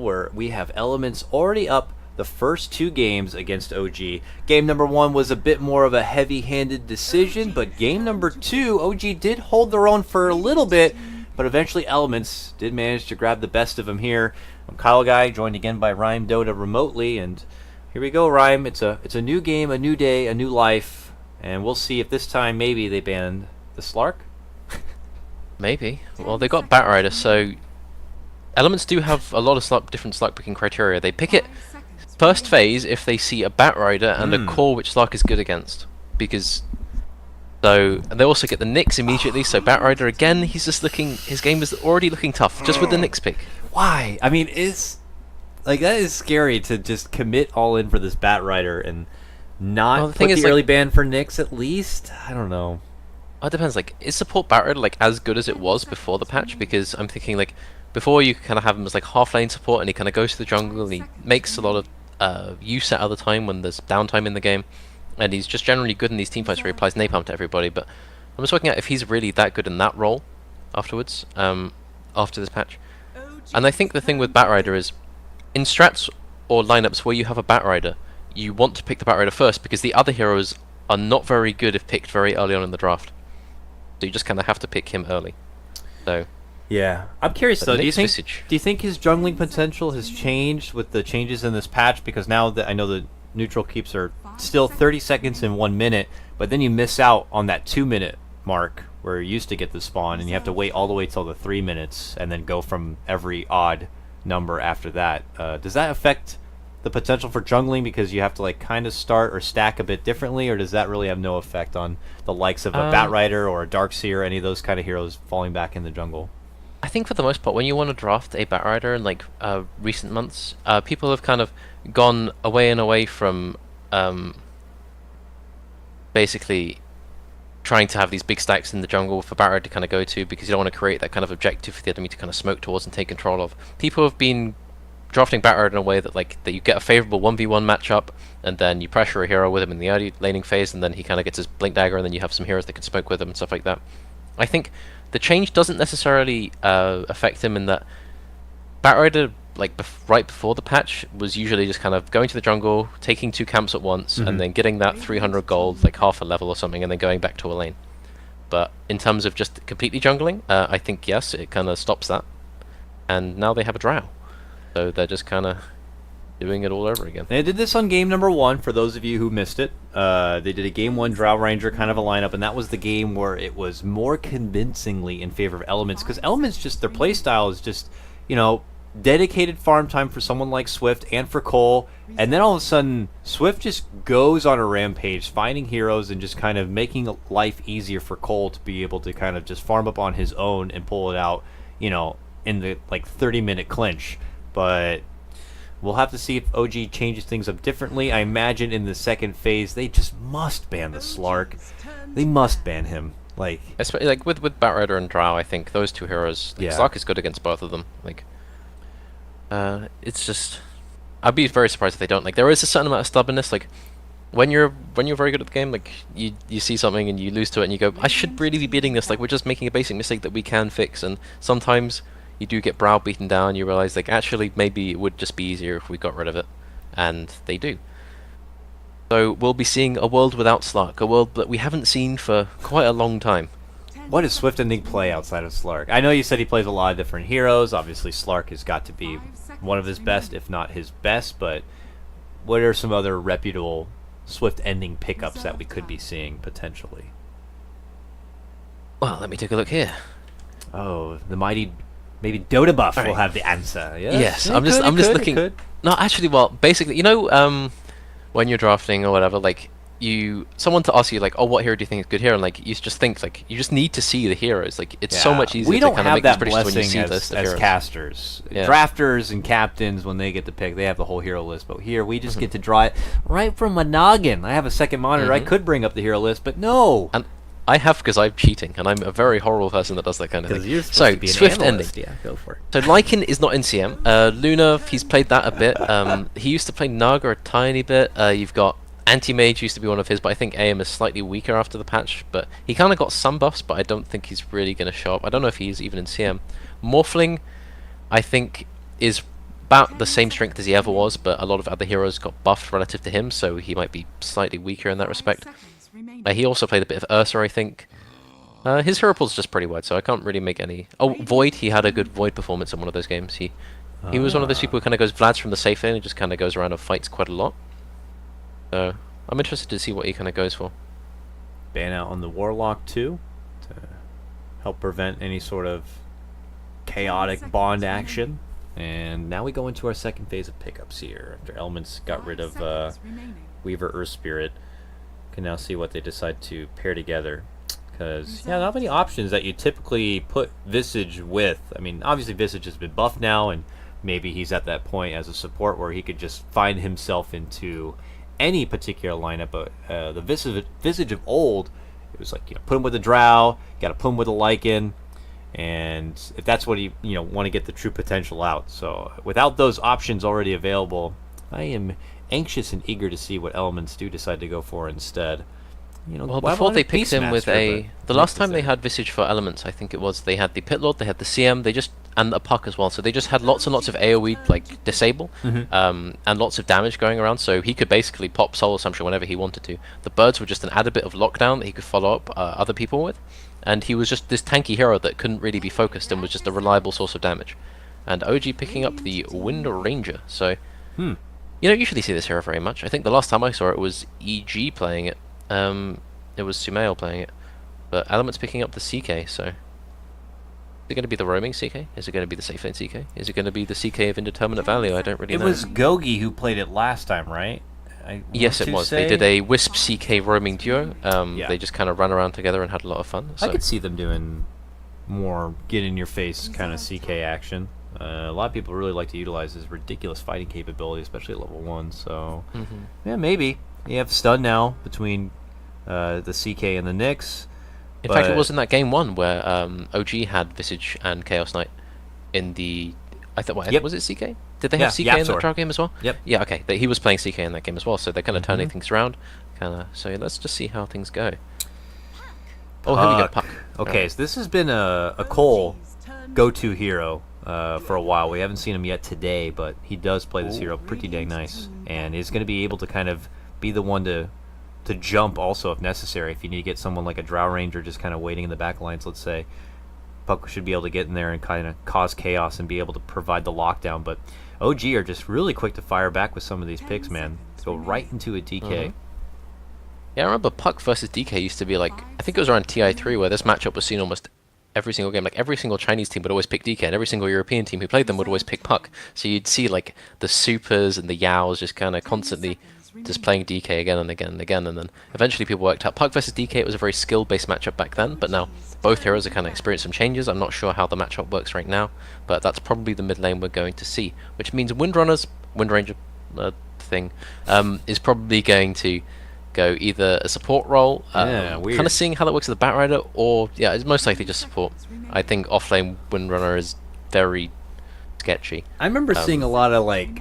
where we have Elements already up the first 2 games against OG. Game number 1 was a bit more of a heavy-handed decision, but game number 2, OG did hold their own for a little bit, but eventually Elements did manage to grab the best of them here. I'm Kyle Guy, joined again by Rhyme Dota remotely, and here we go, Rhyme. It's a new game, a new day, a new life, and we'll see if this time maybe they ban the Slark. Maybe. Well, they got Batrider, so Elements do have a lot of different Slark picking criteria. They pick it first phase if they see a Batrider and a core which Slark is good against, because and they also get the Nyx immediately. So Batrider again, he's just looking. His game is already looking tough just with the Nyx pick. Why? I mean, that is scary to just commit all in for this Batrider and not put the early ban for Nyx at least. I don't know. It depends. Like, is support Batrider like as good as it was before the patch? Because I'm thinking like before you kind of have him as like half lane support, and he kind of goes to the jungle and he makes a lot of use at other time when there's downtime in the game, and he's just generally good in these teamfights where he applies napalm to everybody. But I'm just looking at if he's really that good in that role afterwards, after this patch. And I think the thing with Batrider is, in strats or lineups where you have a Batrider, you want to pick the Batrider first because the other heroes are not very good if picked very early on in the draft. So you just kind of have to pick him early. So yeah, I'm curious though. Do you think his jungling potential has changed with the changes in this patch? Because now that I know the neutral keeps are still 30 seconds and 1 minute, but then you miss out on that 2-minute mark where you used to get the spawn, and you have to wait all the way till the 3 minutes, and then go from every odd number after that. Does that affect the potential for jungling because you have to like kind of start or stack a bit differently, or does that really have no effect on the likes of a Batrider or a Darkseer, any of those kind of heroes falling back in the jungle? I think for the most part, when you want to draft a Batrider in like recent months, people have kind of gone away from basically trying to have these big stacks in the jungle for Batrider to kind of go to, because you don't want to create that kind of objective for the enemy to kind of smoke towards and take control of. People have been drafting Batrider in a way that that you get a favorable 1v1 matchup, and then you pressure a hero with him in the early laning phase, and then he kind of gets his blink dagger, and then you have some heroes that can smoke with him and stuff like that. I think the change doesn't necessarily affect him in that Batrider, like right before the patch, was usually just kind of going to the jungle, taking 2 camps at once, and then getting that 300 gold, like half a level or something, and then going back to a lane. But in terms of just completely jungling, I think yes, it kind of stops that. And now they have a drow, so they're just kind of doing it all over again. They did this on game number 1, for those of you who missed it. They did a game 1 Drow Ranger kind of a lineup, and that was the game where it was more convincingly in favor of Elements, because Elements, just their playstyle is just, you know, dedicated farm time for someone like Swift and for Cole, and then all of a sudden Swift just goes on a rampage, finding heroes and just kind of making life easier for Cole to be able to kind of just farm up on his own and pull it out, you know, in the like 30-minute clinch. But we'll have to see if OG changes things up differently. I imagine in the second phase they just must ban the Slark. They must ban him. Especially like with Batrider and Drow, I think those 2 heroes, Slark is good against both of them. It's just, I'd be very surprised if they don't. Like, there is a certain amount of stubbornness. Like, when you're very good at the game, like you see something and you lose to it and you go, I should really be beating this. Like, we're just making a basic mistake that we can fix. And sometimes you do get browbeaten down. You realize, like, actually maybe it would just be easier if we got rid of it, and they do. So we'll be seeing a world without Slark, a world that we haven't seen for quite a long time. What does Swift and Nig play outside of Slark? I know you said he plays a lot of different heroes. Obviously, Slark has got to be one of his best, if not his best, but what are some other reputable Swift ending pickups that we could be seeing potentially? Well, let me take a look here. Oh, the mighty, maybe Dota buff will have the answer. Yes, I'm just looking. No, actually, well, basically, you know, when you're drafting or whatever, like, someone to ask you like, oh, what hero do you think is a good hero, and like you just think like you just need to see the heroes. Like, it's so much easier to kind of make these predictions when you see this as casters. Drafters and captains, when they get to pick, they have the whole hero list, but here we just get to draw it right from my noggin. I have a second monitor. I could bring up the hero list, but no. And I have, because I'm cheating, and I'm a very horrible person that does that kind of thing. You're supposed to be an Swift analyst. ending. Yeah, go for it. So Lycan is not in CM. Luna, he's played that a bit. He used to play Naga a tiny bit. You've got Anti-Mage used to be one of his, but I think AM is slightly weaker after the patch. But he kind of got some buffs, but I don't think he's really going to show up. I don't know if he's even in CM. Morphling, I think, is about the same strength as he ever was, but a lot of other heroes got buffed relative to him, so he might be slightly weaker in that respect. He also played a bit of Ursa, I think. His hero pool's just pretty wide, so I can't really make any... Oh, Void, he had a good Void performance in one of those games. He was one of those people who kind of goes Vlad's from the safe lane and just kind of goes around and fights quite a lot. So I'm interested to see what he kind of goes for. Ban out on the Warlock too, to help prevent any sort of chaotic bond action. And now we go into our second phase of pickups here. After Elements got rid of Weaver Earth Spirit, can now see what they decide to pair together. Because, yeah, not many options that you typically put Visage with. I mean, obviously Visage has been buffed now, and maybe he's at that point as a support where he could just find himself into any particular lineup. But the Visage of old, it was like, put him with a Drow, got to put him with a Lycan, and if that's what you want to get the true potential out. So without those options already available, I am anxious and eager to see what Elements do decide to go for instead. Well, before they picked him with the last time they had Visage for Elements, I think it was, they had the Pit Lord, they had the CM, and a Puck as well, so they just had lots and lots of AoE, like, disable, and lots of damage going around, so he could basically pop Soul Assumption whenever he wanted to. The birds were just an added bit of lockdown that he could follow up other people with, and he was just this tanky hero that couldn't really be focused and was just a reliable source of damage. And OG picking up the Wind Ranger, so... You don't usually see this hero very much. I think the last time I saw it was EG playing it. It was Sumail playing it, but Element's picking up the CK, so... Is it going to be the roaming CK? Is it going to be the safe lane CK? Is it going to be the CK of indeterminate value? I don't really know. It was Gogi who played it last time, right? Yes, it was. They did a Wisp CK roaming duo. They just kind of ran around together and had a lot of fun. So. I could see them doing more get-in-your-face kind of CK action. A lot of people really like to utilize his ridiculous fighting capability, especially at level 1, so... Yeah, maybe. You have stun now between the CK and the Nyx. In fact, it was in that game 1 where OG had Visage and Chaos Knight in the... Was it CK? Did they have CK in that draw game as well? Yep. Yeah, okay. He was playing CK in that game as well, so they're kind of turning things around. So let's just see how things go. Oh, here we go, Puck. Okay, so this has been a Cole go-to hero for a while. We haven't seen him yet today, but he does play this hero pretty dang nice, and he's going to be able to kind of be the one to jump also if necessary. If you need to get someone like a Drow Ranger just kind of waiting in the back lines, let's say, Puck should be able to get in there and kind of cause chaos and be able to provide the lockdown. But OG are just really quick to fire back with some of these picks, man. Go right into a DK. Yeah, I remember Puck versus DK used to be like, I think it was around TI3 where this matchup was seen almost every single game. Like every single Chinese team would always pick DK, and every single European team who played them would always pick Puck. So you'd see like the Supers and the Yaos just kind of constantly just playing DK again and again and again, and then eventually people worked out Puck versus DK. It was a very skill-based matchup back then, but now both heroes are kind of experiencing some changes. I'm not sure how the matchup works right now, but that's probably the mid lane we're going to see, which means Wind Ranger thing, is probably going to go either a support role, kind of seeing how that works with the Batrider, or it's most likely just support. I think offlane Windrunner is very sketchy. I remember seeing a lot of like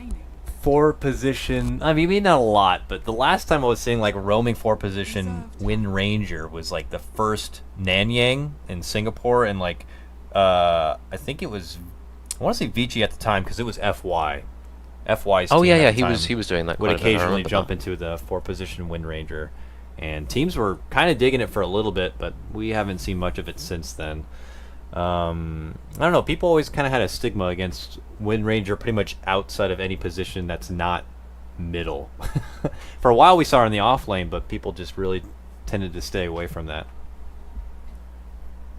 4-position. I mean, maybe not a lot, but the last time I was seeing like roaming 4-position Wind Ranger was like the first Nanyang in Singapore, and like I think it was, I want to say Vici at the time because it was FY. FY's team he was doing that. Would occasionally jump into the 4-position Wind Ranger, and teams were kind of digging it for a little bit, but we haven't seen much of it since then. I don't know. People always kind of had a stigma against Wind Ranger, pretty much outside of any position that's not middle. For a while, we saw her in the off lane, but people just really tended to stay away from that.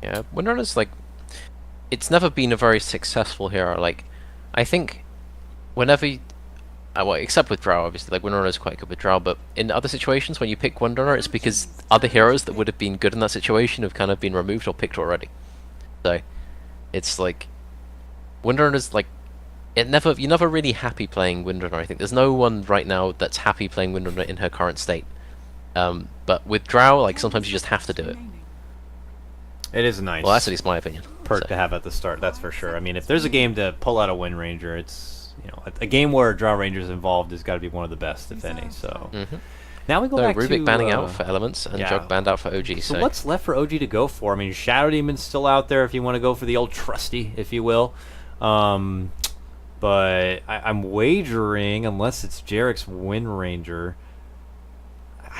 Yeah, Windrunner's like, it's never been a very successful hero. Like, I think whenever well, except with Drow, obviously, like Windrunner is quite good with Drow, but in other situations when you pick Windrunner, it's because other heroes that would have been good in that situation have kind of been removed or picked already. So it's like Windrunner's like, you're never really happy playing Windrunner. I think there's no one right now that's happy playing Windrunner in her current state. But with Drow, like sometimes you just have to do it. It is a nice. Well, that's at least my opinion. Perk to have at the start, that's for sure. I mean, if there's a game to pull out a Wind Ranger, it's a game where Drow Ranger's involved has got to be one of the best, if any. So now we go back Rubik to banning out for Elements and Jug banned out for OG. So what's left for OG to go for? I mean, Shadow Demon's still out there if you want to go for the old trusty, if you will. But I'm wagering, unless it's Jarek's Wind Ranger.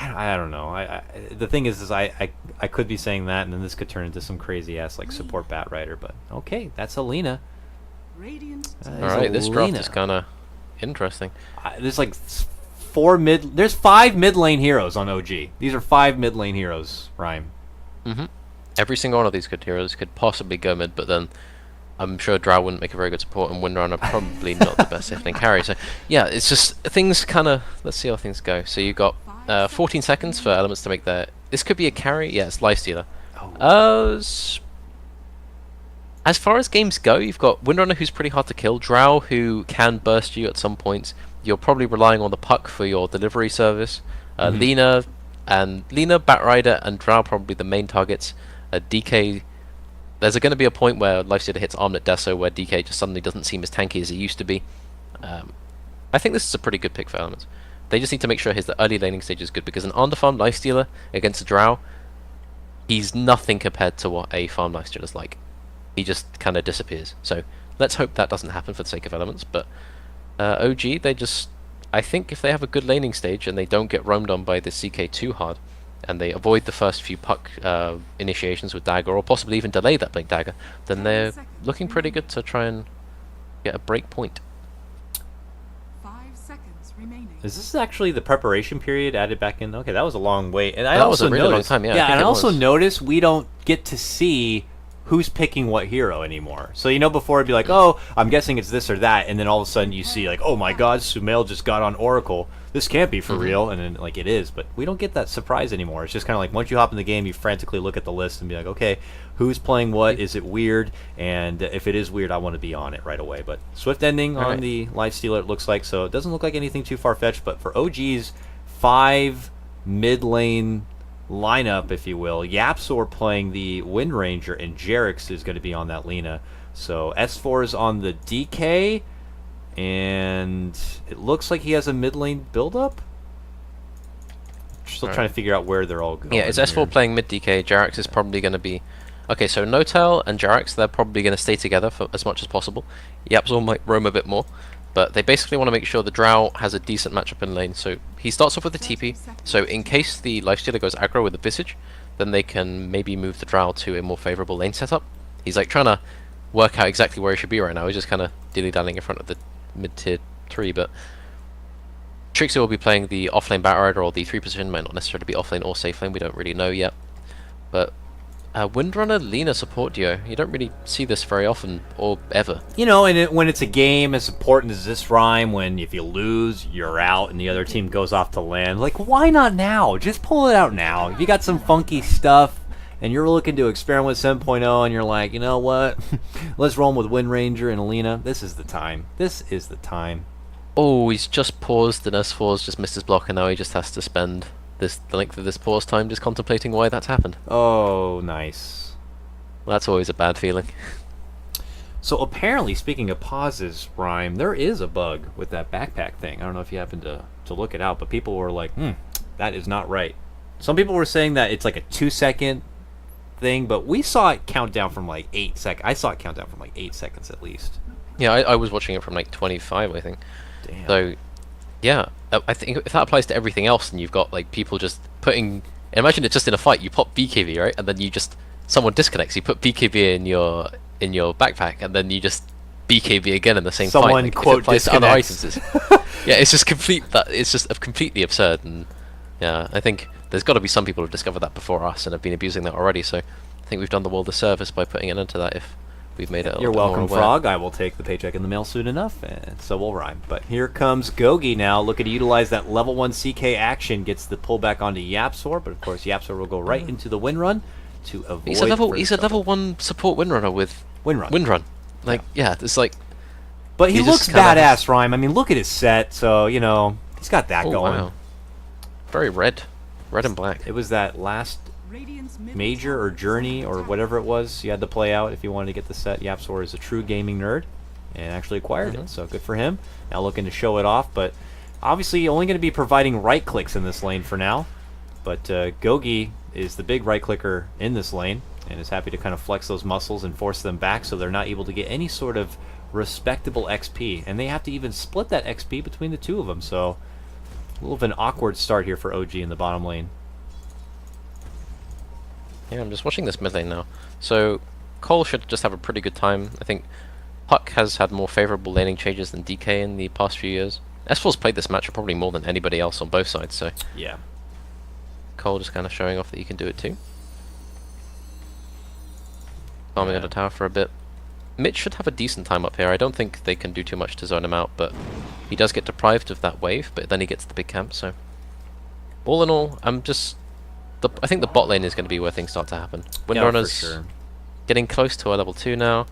I don't know. The thing is I could be saying that, and then this could turn into some crazy ass like support Bat Rider. But okay, that's Alina. All right, this draft is kind of interesting. There's like There's 5 mid lane heroes on OG. These are 5 mid lane heroes. Rhyme. Every single one of these good heroes could possibly go mid, but then I'm sure Drow wouldn't make a very good support, and Windrunner probably not the best safe lane carry. So yeah, it's just things kind of. Let's see how things go. So you got 14 seconds for elements to make their. This could be a carry. Yeah, it's Lifestealer. As far as games go, you've got Windrunner, who's pretty hard to kill, Drow, who can burst you at some points. You're probably relying on the Puck for your delivery service. Lina, Batrider, and Drow probably the main targets. DK, there's going to be a point where Lifestealer hits Armlet Deso, where DK just suddenly doesn't seem as tanky as he used to be. I think this is a pretty good pick for elements. They just need to make sure his early laning stage is good, because an on-the-farm Lifestealer against a Drow, he's nothing compared to what a farm Lifestealer is like. He just kind of disappears. So let's hope that doesn't happen for the sake of elements. But OG, I think if they have a good laning stage and they don't get roamed on by the CK too hard, and they avoid the first few Puck initiations with Dagger, or possibly even delay that Blink Dagger, then they're looking pretty good to try and get a break point. 5 seconds remaining. Is this actually the preparation period added back in? Okay, that was a long wait. And I That was also a really long noticed, time, yeah, I yeah, think and I it also was. noticed we don't get to see who's picking what hero anymore. So before it'd be like, oh, I'm guessing it's this or that, and then all of a sudden you see like, oh my God, Sumail just got on Oracle. This can't be for real, and then like it is, but we don't get that surprise anymore. It's just kind of like once you hop in the game, you frantically look at the list and be like, okay, who's playing what? Is it weird? And if it is weird, I want to be on it right away. But swift ending on the Lifestealer, it looks like, so it doesn't look like anything too far fetched. But for OG's 5 mid lane lineup, if you will, Yapsor playing the Wind Ranger, and Jarek's is going to be on that Lina. So S4 is on the DK, and it looks like he has a mid lane build-up. Still trying to figure out where they're all going. Yeah, it's S4 here. playing mid DK. Jarax is probably going to be... Okay, so Notel and Jarax, they're probably going to stay together for as much as possible. Yapzor might roam a bit more, but they basically want to make sure the Drow has a decent matchup in lane. So he starts off with the TP, so in case the Lifestealer goes aggro with the Visage, then they can maybe move the Drow to a more favourable lane setup. He's like trying to work out exactly where he should be right now. He's just kind of dilly-dallying in front of the mid-tier 3, but Trixie will be playing the offlane Batrider, or the 3 position, might not necessarily be offlane or safe lane, we don't really know yet. But Windrunner Lina support duo, you don't really see this very often, or ever. And when it's a game as important as this, Rhyme, when if you lose, you're out, and the other team goes off to land, like, why not now? Just pull it out now. If you got some funky stuff, and you're looking to experiment with 7.0, and you're like, you know what? Let's roll with Wind Ranger and Alina. This is the time. This is the time. Oh, he's just paused, and S4's just missed his block, and now he just has to spend the length of this pause time just contemplating why that's happened. Oh, nice. Well, that's always a bad feeling. So apparently, speaking of pauses, Rhyme, there is a bug with that backpack thing. I don't know if you happened to look it out, but people were like, that is not right. Some people were saying that it's like a 2-second thing, but we saw it count down from like 8 seconds. I saw it count down from like 8 seconds at least. Yeah, I was watching it from like 25, I think. Damn. So, yeah, I think if that applies to everything else, and you've got like people just putting... Imagine it's just in a fight, you pop BKB, right? And then someone disconnects, you put BKB in your backpack, and then you just BKB again in the same fight. Someone Like, quote if it applies to other disconnects. items, yeah, it's just completely absurd, and yeah, I think there's got to be some people who've discovered that before us and have been abusing that already. So I think we've done the world a service by putting an end to that. If we've made it a You're little bit welcome, more aware. Frog. I will take the paycheck in the mail soon enough, and so will Rhyme. But here comes Gogi now, looking to utilize that level 1 CK action, gets the pullback onto Yapsor, but of course Yapsor will go right into the Wind Run to avoid... He's a level trouble. 1 support Windrunner with Wind Run. Windrun. Like, yeah, it's like... But he He looks just kinda badass, Rhyme. I mean, look at his set, so, he's got that Oh, going. wow. Very red and black. It was that last major or journey or whatever it was you had to play out if you wanted to get the set. Yapsor is a true gaming nerd and actually acquired it, so good for him. Now looking to show it off, but obviously only going to be providing right clicks in this lane for now. But Gogi is the big right clicker in this lane and is happy to kind of flex those muscles and force them back so they're not able to get any sort of respectable XP, and they have to even split that XP between the two of them, so a little of an awkward start here for OG in the bottom lane. Yeah, I'm just watching this mid lane now. So Cole should just have a pretty good time. I think Puck has had more favorable laning changes than DK in the past few years. S4's played this match probably more than anybody else on both sides, so Yeah. Cole just kind of showing off that he can do it too. Farming Yeah. at a tower for a bit. Mitch should have a decent time up here. I don't think they can do too much to zone him out, but he does get deprived of that wave, but then he gets the big camp, so all in all, I think the bot lane is going to be where things start to happen. Windrunner's sure. getting close to her level 2 now.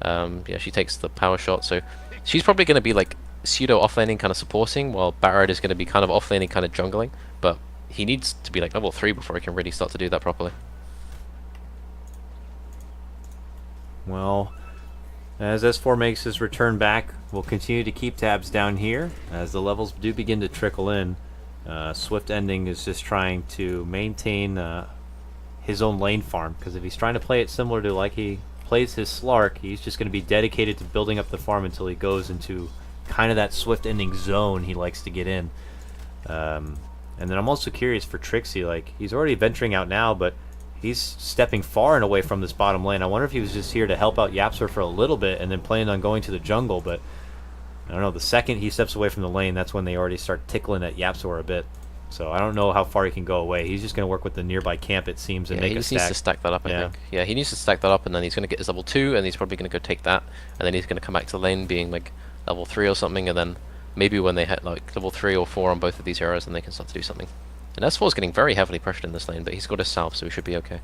Yeah, she takes the power shot, so she's probably going to be like pseudo offlaning, kind of supporting, while Barrett is going to be kind of offlaning, kind of jungling. But he needs to be like level 3 before he can really start to do that properly. Well, as S4 makes his return back, we'll continue to keep tabs down here as the levels do begin to trickle in. Swift Ending is just trying to maintain his own lane farm, because if he's trying to play it similar to like he plays his Slark, he's just going to be dedicated to building up the farm until he goes into kind of that Swift Ending zone he likes to get in. And then I'm also curious for Trixie, like he's already venturing out now, but he's stepping far and away from this bottom lane. I wonder if he was just here to help out Yapsor for a little bit and then planning on going to the jungle, but I don't know, the second he steps away from the lane, that's when they already start tickling at Yapsor a bit. So I don't know how far he can go away. He's just going to work with the nearby camp, it seems, and Yeah, make he a just stack. needs to stack that up, I think. Yeah, he needs to stack that up, and then he's going to get his level 2, and he's probably going to go take that, and then he's going to come back to the lane being like level 3 or something, and then maybe when they hit like level 3 or 4 on both of these heroes, then they can start to do something. And S4 is getting very heavily pressured in this lane, but he's got his salve, so he should be okay.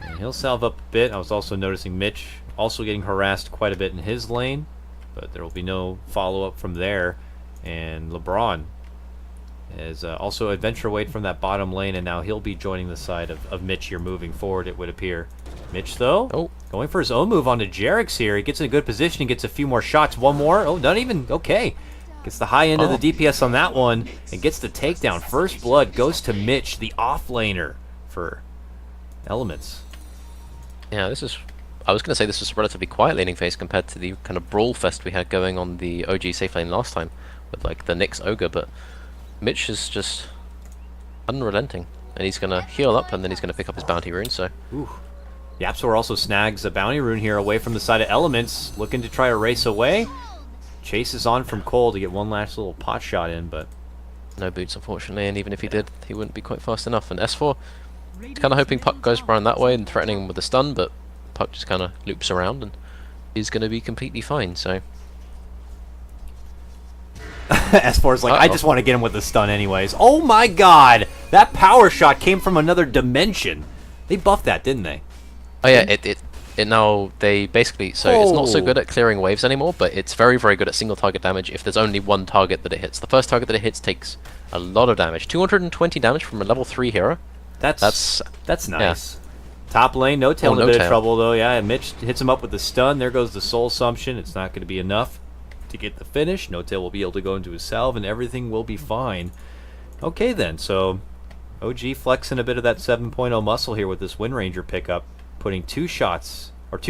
And he'll salve up a bit. I was also noticing Mitch also getting harassed quite a bit in his lane, but there will be no follow-up from there. And LeBron is also adventure away from that bottom lane, and now he'll be joining the side of Mitch here moving forward, it would appear. Mitch, though, going for his own move onto Jarex here. He gets in a good position, gets a few more shots. One more. Oh, not even. Okay. Gets the high end of the DPS on that one and gets the takedown. First blood goes to Mitch, the offlaner for Elements. Yeah, I was going to say this was a relatively quiet laning phase compared to the kind of brawl fest we had going on the OG safe lane last time with like the Nyx Ogre, but Mitch is just unrelenting, and he's going to heal up and then he's going to pick up his bounty rune, so... Ooh. Yapsor also snags a bounty rune here away from the side of Elements, looking to try to race away. Chases on from Cole to get one last little pot shot in, but... No boots, unfortunately, and even if he did, he wouldn't be quite fast enough. And S4, he's kind of hoping Puck goes around that way and threatening him with a stun, but Puck just kind of loops around and is going to be completely fine, so... S4's like, I just want to get him with the stun anyways. Oh my god! That power shot came from another dimension. They buffed that, didn't they? Oh yeah, it now, they basically, so it's not so good at clearing waves anymore, but it's very, very good at single target damage if there's only one target that it hits. The first target that it hits takes a lot of damage. 220 damage from a level 3 hero. That's nice. Yeah. Top lane, No Tail in a No bit of Tail. trouble though. Yeah, Mitch hits him up with the stun. There goes the soul assumption. It's not going to be enough to get the finish. No Tail will be able to go into his salve and everything will be fine. Okay then, so OG flexing a bit of that 7.0 muscle here with this Wind Ranger pickup, putting 2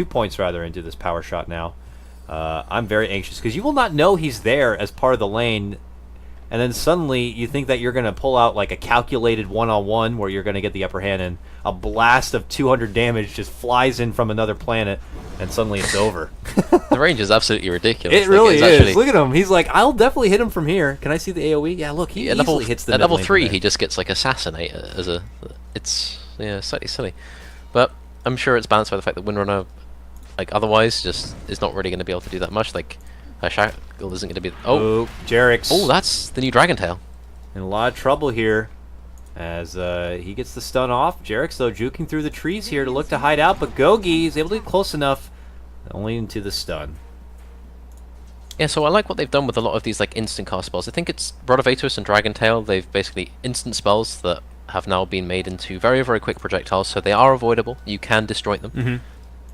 points rather into this power shot now. I'm very anxious because you will not know he's there as part of the lane, and then suddenly you think that you're going to pull out like a calculated one-on-one where you're going to get the upper hand, and a blast of 200 damage just flies in from another planet, and suddenly it's over. The range is absolutely ridiculous. It really is. Look at him. He's like, I'll definitely hit him from here. Can I see the AoE? Yeah, look, he easily hits the at level mid lane 3 from there. he just gets like assassinate as a... It's, yeah, slightly silly. But I'm sure it's balanced by the fact that Windrunner, like, otherwise just is not really going to be able to do that much. Like, her shackle isn't going to be... Oh, Jarex. Oh, that's the new Dragon Tail. In a lot of trouble here as he gets the stun off. Jarex, though, juking through the trees here to look to hide out, but Gogi is able to get close enough, only into the stun. Yeah, so I like what they've done with a lot of these like instant cast spells. I think it's Rhodovatus and Dragon Tail. They've basically instant spells that have now been made into very, very quick projectiles, so they are avoidable. You can destroy them.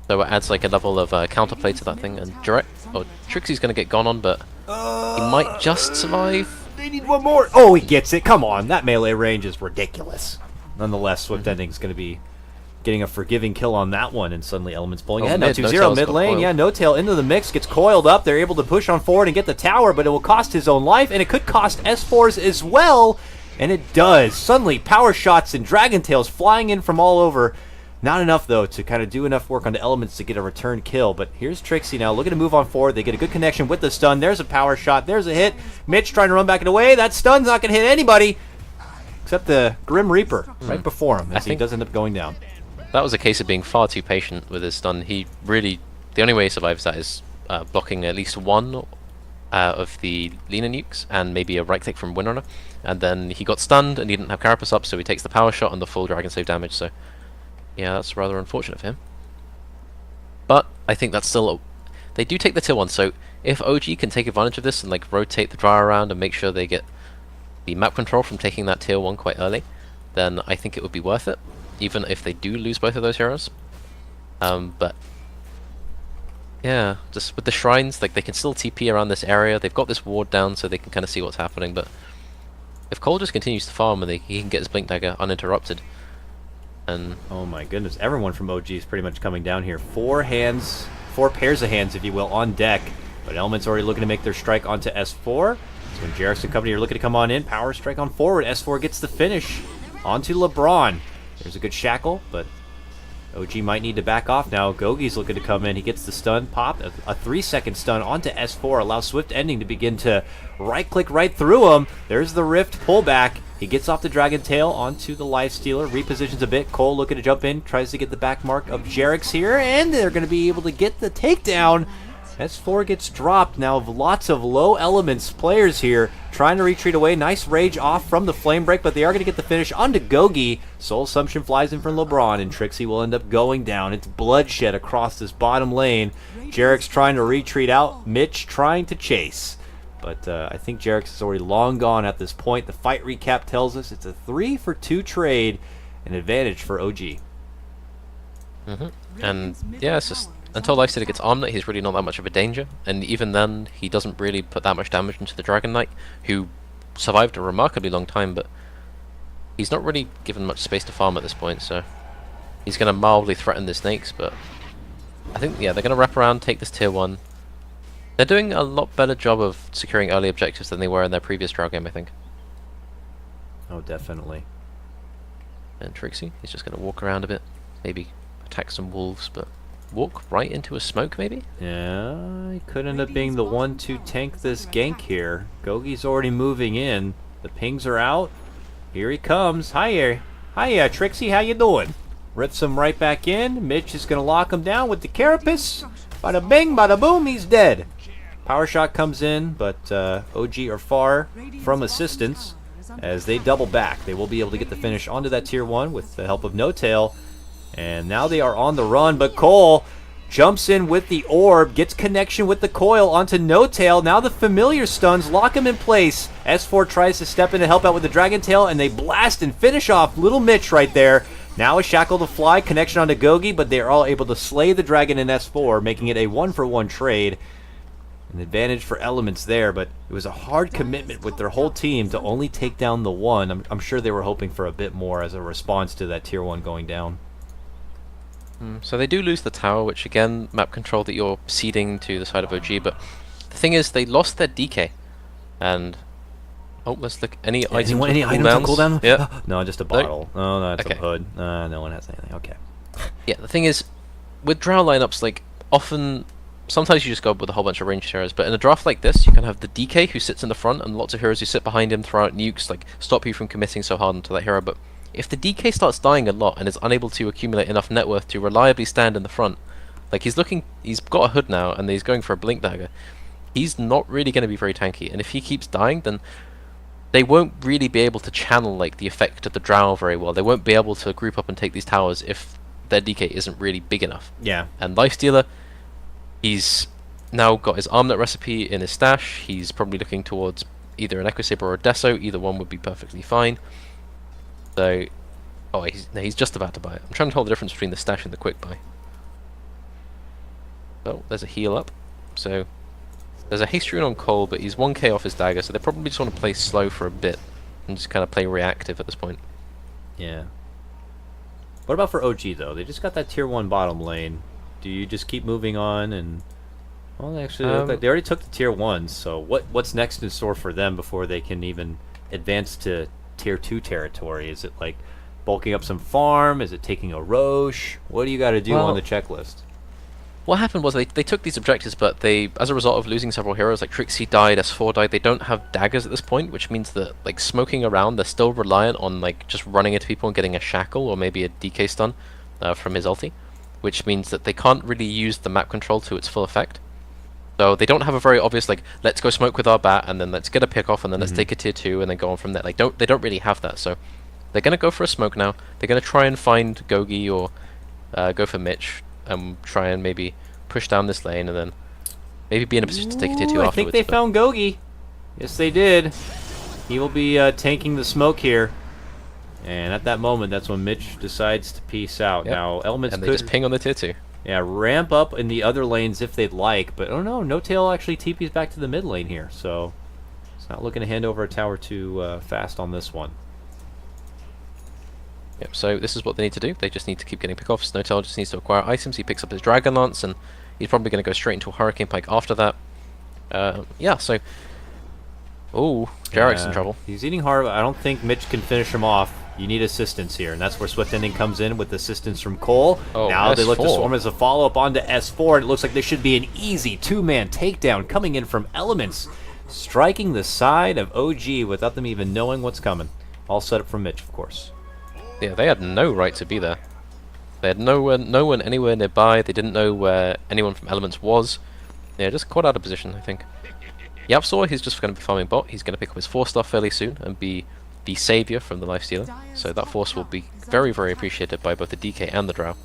So it adds like a level of counterplay to that thing. And Trixie's going to get gone on, but he might just survive. They need one more. Oh, he gets it. Come on. That melee range is ridiculous. Nonetheless, Swift Ending is going to be getting a forgiving kill on that one, and suddenly Elements pulling Oh, ahead. Now mid, 2-0 No-Tail's mid got lane. coiled. Yeah, No-Tail into the mix, gets coiled up. They're able to push on forward and get the tower, but it will cost his own life, and it could cost S4's as well, and it does. Suddenly, power shots and Dragon Tails flying in from all over. Not enough, though, to kind of do enough work on the Elements to get a return kill. But here's Trixie now, looking to move on forward. They get a good connection with the stun. There's a power shot. There's a hit. Mitch trying to run back and away. That stun's not going to hit anybody, except the Grim Reaper right before him, as he does end up going down. That was a case of being far too patient with his stun. He really... The only way he survives that is blocking at least one of the Lina nukes, and maybe a right-click from Windrunner. And then he got stunned, and he didn't have Carapace up, so he takes the power shot and the full Dragon Save damage, so... Yeah, that's rather unfortunate for him. But I think that's still... They do take the tier 1, so if OG can take advantage of this and like rotate the draw around and make sure they get the map control from taking that tier 1 quite early, then I think it would be worth it, even if they do lose both of those heroes. But yeah, just with the shrines, like they can still TP around this area. They've got this ward down, so they can kind of see what's happening. But if Cole just continues to farm and he can get his Blink Dagger uninterrupted, and oh my goodness, everyone from OG is pretty much coming down here. 4 pairs of hands, if you will, on deck. But Element's already looking to make their strike onto S4. So when Jarex and company are looking to come on in, power strike on forward. S4 gets the finish onto LeBron. There's a good shackle, but OG might need to back off now. Gogi's looking to come in. He gets the stun pop. A 3-second stun onto S4 allows Swift Ending to begin to right-click right through him. There's the Rift pullback. He gets off the Dragon Tail onto the Life Stealer, repositions a bit. Cole looking to jump in, tries to get the back mark of Jarex here, and they're going to be able to get the takedown. S4 gets dropped. Now lots of low elements players here trying to retreat away. Nice rage off from the flame break, but they are going to get the finish onto Gogi. Soul Assumption flies in from LeBron, and Trixie will end up going down. It's bloodshed across this bottom lane. Jarex trying to retreat out. Mitch trying to chase. But I think Jarex is already long gone at this point. The fight recap tells us it's a 3-for-2 trade, an advantage for OG. And yeah, it's just until Lifestealer gets Armlet, he's really not that much of a danger. And even then, he doesn't really put that much damage into the Dragon Knight, who survived a remarkably long time, but he's not really given much space to farm at this point, so he's going to mildly threaten the snakes, but I think, yeah, they're going to wrap around, take this tier 1. They're doing a lot better job of securing early objectives than they were in their previous draw game, I think. Oh, definitely. And Trixie is just going to walk around a bit, maybe attack some wolves, but walk right into a smoke, maybe? Yeah, he could end up being the one to tank this gank here. Gogi's already moving in. The pings are out. Here he comes. Hiya, Trixie, how you doing? Rips him right back in. Mitch is going to lock him down with the Carapace. Bada bing, bada boom, he's dead. Power shot comes in, but OG are far from assistance as they double back. They will be able to get the finish onto that tier 1 with the help of No-Tail. And now they are on the run, but Cole jumps in with the orb, gets connection with the coil onto No-Tail. Now the familiar stuns lock him in place. S4 tries to step in to help out with the Dragon Tail, and they blast and finish off little Mitch right there. Now a shackle to fly, connection onto Gogi, but they are all able to slay the dragon in S4, making it a 1-for-1 trade. An advantage for Elements there, but it was a hard commitment with their whole team to only take down the 1. I'm sure they were hoping for a bit more as a response to that tier 1 going down. So they do lose the tower, which again, map control that you're ceding to the side of OG, but the thing is, they lost their DK. And, oh, let's look, any items on cooldown? Yeah. No, just a bottle. Oh, no, that's Okay. a hood. No one has anything. Okay. Yeah, the thing is, with drow lineups, like, often, sometimes you just go with a whole bunch of ranged heroes, but in a draft like this, you can have the DK who sits in the front, and lots of heroes who sit behind him, throw out nukes, like, stop you from committing so hard into that hero, but if the DK starts dying a lot and is unable to accumulate enough net worth to reliably stand in the front, like he's got a hood now and he's going for a Blink Dagger, he's not really going to be very tanky, and if he keeps dying, then they won't really be able to channel like the effect of the drow very well. They won't be able to group up and take these towers if their DK isn't really big enough. Yeah. And Lifestealer, he's now got his Armlet recipe in his stash. He's probably looking towards either an Echo Saber or a Deso. Either one would be perfectly fine. So, oh, he's just about to buy it. I'm trying to tell the difference between the stash and the quick buy. Oh, there's a heal up. So, there's a haste rune on Cole, but he's 1k off his dagger, so they probably just want to play slow for a bit and just kind of play reactive at this point. Yeah. What about for OG though? They just got that tier 1 bottom lane. Do you just keep moving on and? Well, they actually look like they already took the tier 1s. So what's next in store for them before they can even advance to tier 2 territory? Is it like bulking up some farm? Is it taking a Roche? What do you got to do on the checklist? What happened was they took these objectives, but they, as a result of losing several heroes, like Trixie died, S4 died, they don't have daggers at this point, which means that, like, smoking around, they're still reliant on, like, just running into people and getting a shackle or maybe a DK stun from his ulti, which means that they can't really use the map control to its full effect. So they don't have a very obvious, like, let's go smoke with our bat, and then let's get a pick off, and then let's take a tier 2, and then go on from there. Like, they don't really have that, so they're going to go for a smoke now. They're going to try and find Gogi or go for Mitch, and try and maybe push down this lane, and then maybe be in a position to take a tier 2 afterwards. I think they found Gogi. Yes, they did. He will be tanking the smoke here. And at that moment, that's when Mitch decides to peace out. Yep. Now, Elements and they could just ping on the tier 2. Yeah, ramp up in the other lanes if they'd like, but oh no, No Tail actually TP's back to the mid lane here, so it's not looking to hand over a tower too fast on this one. Yep, so this is what they need to do. They just need to keep getting pick-offs. No Tail just needs to acquire items. He picks up his Dragon Lance, and he's probably going to go straight into a Hurricane Pike after that. Yeah, so... Ooh, Jarek's in trouble. He's eating hard, but I don't think Mitch can finish him off. You need assistance here, and that's where Swift Ending comes in with assistance from Cole. Oh, now they look to S4. Swarm as a follow-up onto S4, and it looks like there should be an easy two-man takedown coming in from Elements, striking the side of OG without them even knowing what's coming. All set up from Mitch, of course. Yeah, they had no right to be there. They had no one anywhere nearby. They didn't know where anyone from Elements was. Yeah, just caught out of position, I think. Yapsaw, he's just going to be farming bot. He's going to pick up his 4-star fairly soon and be the saviour from the Lifestealer. So that force will be very, very appreciated by both the DK and the Drow.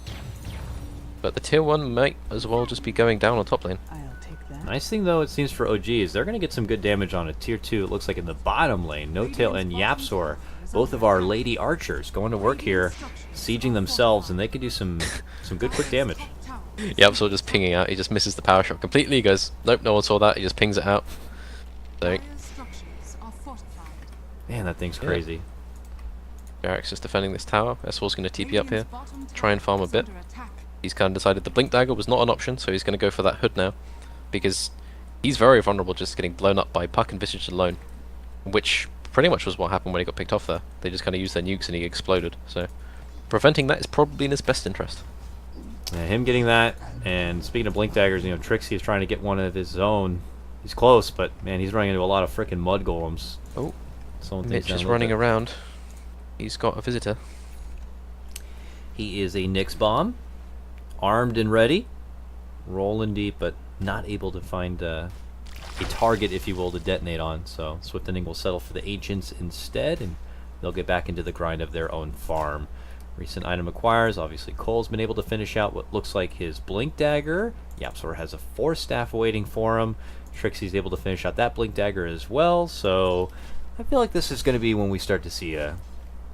But the tier 1 might as well just be going down on top lane. I'll take that. Nice thing, though, it seems for OG is they're going to get some good damage on a tier 2. It looks like in the bottom lane, No Tail and Yapsaw, both of our lady archers, going to work here, sieging themselves, and they could do some good quick damage. Yapsaw just pinging out. He just misses the power shot completely. He goes, nope, no one saw that. He just pings it out. So, Man, that thing's crazy. Jarek's just defending this tower. S4's going to TP up here, try and farm a bit. He's kind of decided the Blink Dagger was not an option, so he's going to go for that Hood now, because he's very vulnerable just getting blown up by Puck and Visage alone, which pretty much was what happened when he got picked off there. They just kind of used their nukes and he exploded, so preventing that is probably in his best interest. Yeah, him getting that, and speaking of Blink Daggers, you know, Trixie is trying to get one of his own. He's close, but man, he's running into a lot of freaking mud golems. Oh, Someone Mitch is running around. He's got a visitor. He is a Nyx bomb, armed and ready, rolling deep, but not able to find a target, if you will, to detonate on. So Swift Ending will settle for the Ancients instead, and they'll get back into the grind of their own farm. Recent item acquires. Obviously, Cole's been able to finish out what looks like his Blink Dagger. Yapsor has a 4-staff waiting for him. Trixie's able to finish out that Blink Dagger as well. So I feel like this is going to be when we start to see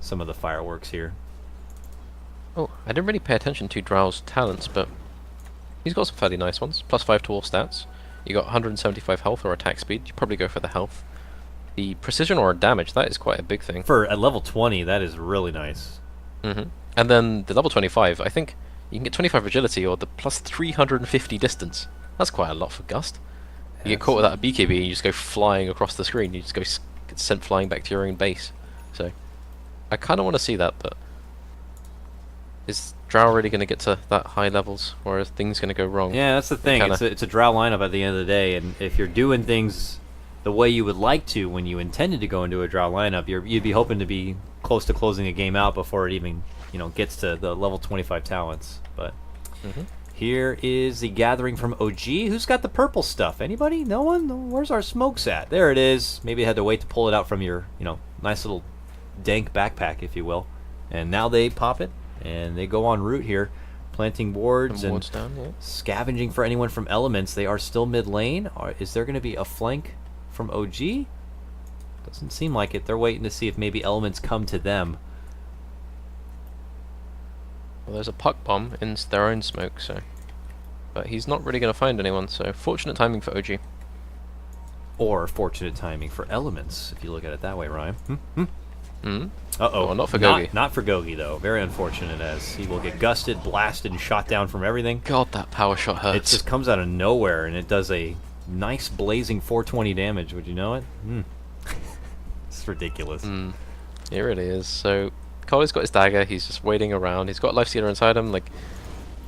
some of the fireworks here. Oh, I didn't really pay attention to Drow's talents, but he's got some fairly nice ones. +5 to all stats. You got 175 health or attack speed. You probably go for the health. The precision or damage, that is quite a big thing. For at level 20, that is really nice. And then the level 25, I think you can get 25 agility or the +350 distance. That's quite a lot for Gust. You get caught without a BKB and you just go flying across the screen. You just go get sent flying back to your own base. So I kind of want to see that, but is Drow really going to get to that high levels, or are things going to go wrong? Yeah, that's the thing. It's a Drow lineup at the end of the day, and if you're doing things the way you would like to when you intended to go into a Drow lineup, you'd be hoping to be close to closing a game out before it even, you know, gets to the level 25 talents. But here is the gathering from OG. Who's got the purple stuff? Anybody? No one? Where's our smokes at? There it is. Maybe you had to wait to pull it out from your, you know, nice little dank backpack, if you will. And now they pop it, and they go en route here, planting wards and down, scavenging for anyone from Elements. They are still mid lane. Is there going to be a flank from OG? Doesn't seem like it. They're waiting to see if maybe Elements come to them. Well, there's a Puck bomb in their own smoke, so, but he's not really going to find anyone. So fortunate timing for OG. Or fortunate timing for Elements, if you look at it that way, Ryan. Hmm? Uh-oh. Oh, not for Gogi. Not for Gogi, though. Very unfortunate, as he will get gusted, blasted, and shot down from everything. God, that power shot It hurts. just comes out of nowhere, and it does a nice blazing 420 damage. Would you know it? It's ridiculous. It really is. So, Cole's got his dagger, he's just waiting around, he's got Lifestealer inside him, like,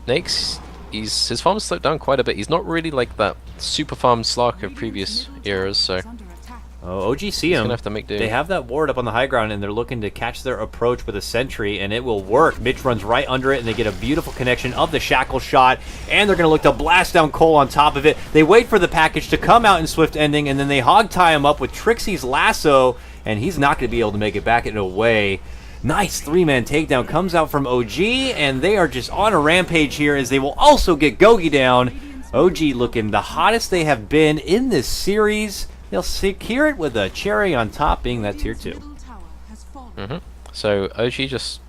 Nake's, his farm's slowed down quite a bit, he's not really like that super farm Slark of previous eras, so Is under attack. Oh, OG see he's him. gonna have to make do. They have that ward up on the high ground, and they're looking to catch their approach with a sentry, and it will work. Mitch runs right under it, and they get a beautiful connection of the shackle shot, and they're going to look to blast down Cole on top of it. They wait for the package to come out in swift ending, and then they hog tie him up with Trixie's lasso, and he's not going to be able to make it back in a way. Nice three-man takedown comes out from OG, and they are just on a rampage here as they will also get Gogi down. OG looking the hottest they have been in this series. They'll secure it with a cherry on top, being that tier 2. Middle tower has fallen. So, OG just,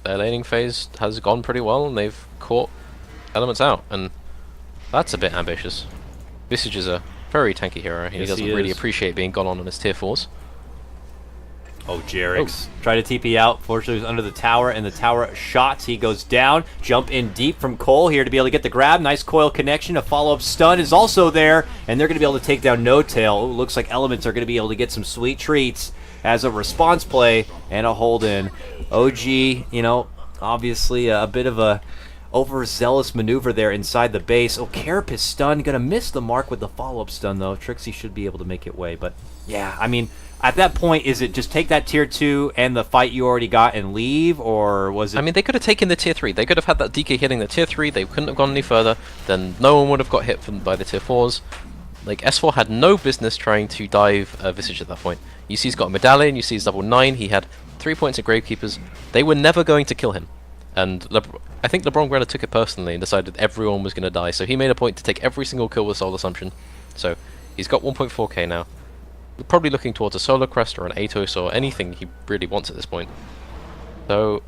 their laning phase has gone pretty well, and they've caught elements out, and that's a bit ambitious. Visage is a very tanky hero, he Yes, doesn't he really is. appreciate being gone on his tier 4s. Oh, Jerix. Try to TP out. Fortunately, he was under the tower, and the tower shots. He goes down. Jump in deep from Cole here to be able to get the grab. Nice coil connection. A follow-up stun is also there, and they're going to be able to take down No Tail. Ooh, looks like Elements are going to be able to get some sweet treats as a response play and a hold-in. OG, you know, obviously a bit of a overzealous maneuver there inside the base. Oh, Carapace stun. Going to miss the mark with the follow-up stun, though. Trixie should be able to make it way, but yeah, I mean, at that point, is it just take that tier 2 and the fight you already got and leave, or was it... I mean, they could have taken the tier 3. They could have had that DK hitting the tier 3. They couldn't have gone any further. Then no one would have got hit by the tier 4s. Like, S4 had no business trying to dive Visage at that point. You see he's got a medallion. You see he's level 9. He had 3 points of Gravekeepers. They were never going to kill him. And I think LeBron Greta took it personally and decided everyone was going to die. So he made a point to take every single kill with Soul Assumption. So he's got 1.4k now. We're probably looking towards a Solar Crest or an Atos or anything he really wants at this point. So,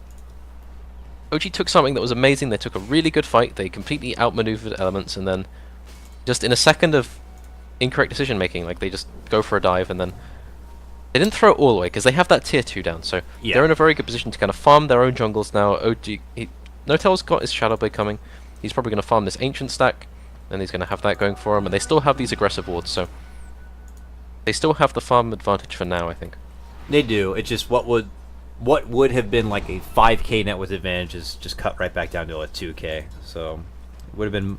OG took something that was amazing. They took a really good fight. They completely outmaneuvered Elements, and then just in a second of incorrect decision making, like they just go for a dive, and then they didn't throw it all away because they have that tier 2 down. So Yeah. they're in a very good position to kind of farm their own jungles now. No-Tail's got his Shadowblade coming. He's probably going to farm this Ancient stack, and he's going to have that going for him. And they still have these aggressive wards, so they still have the farm advantage for now, I think. They do. It's just what would have been like a 5k net worth advantage is just cut right back down to a 2k. So it would have been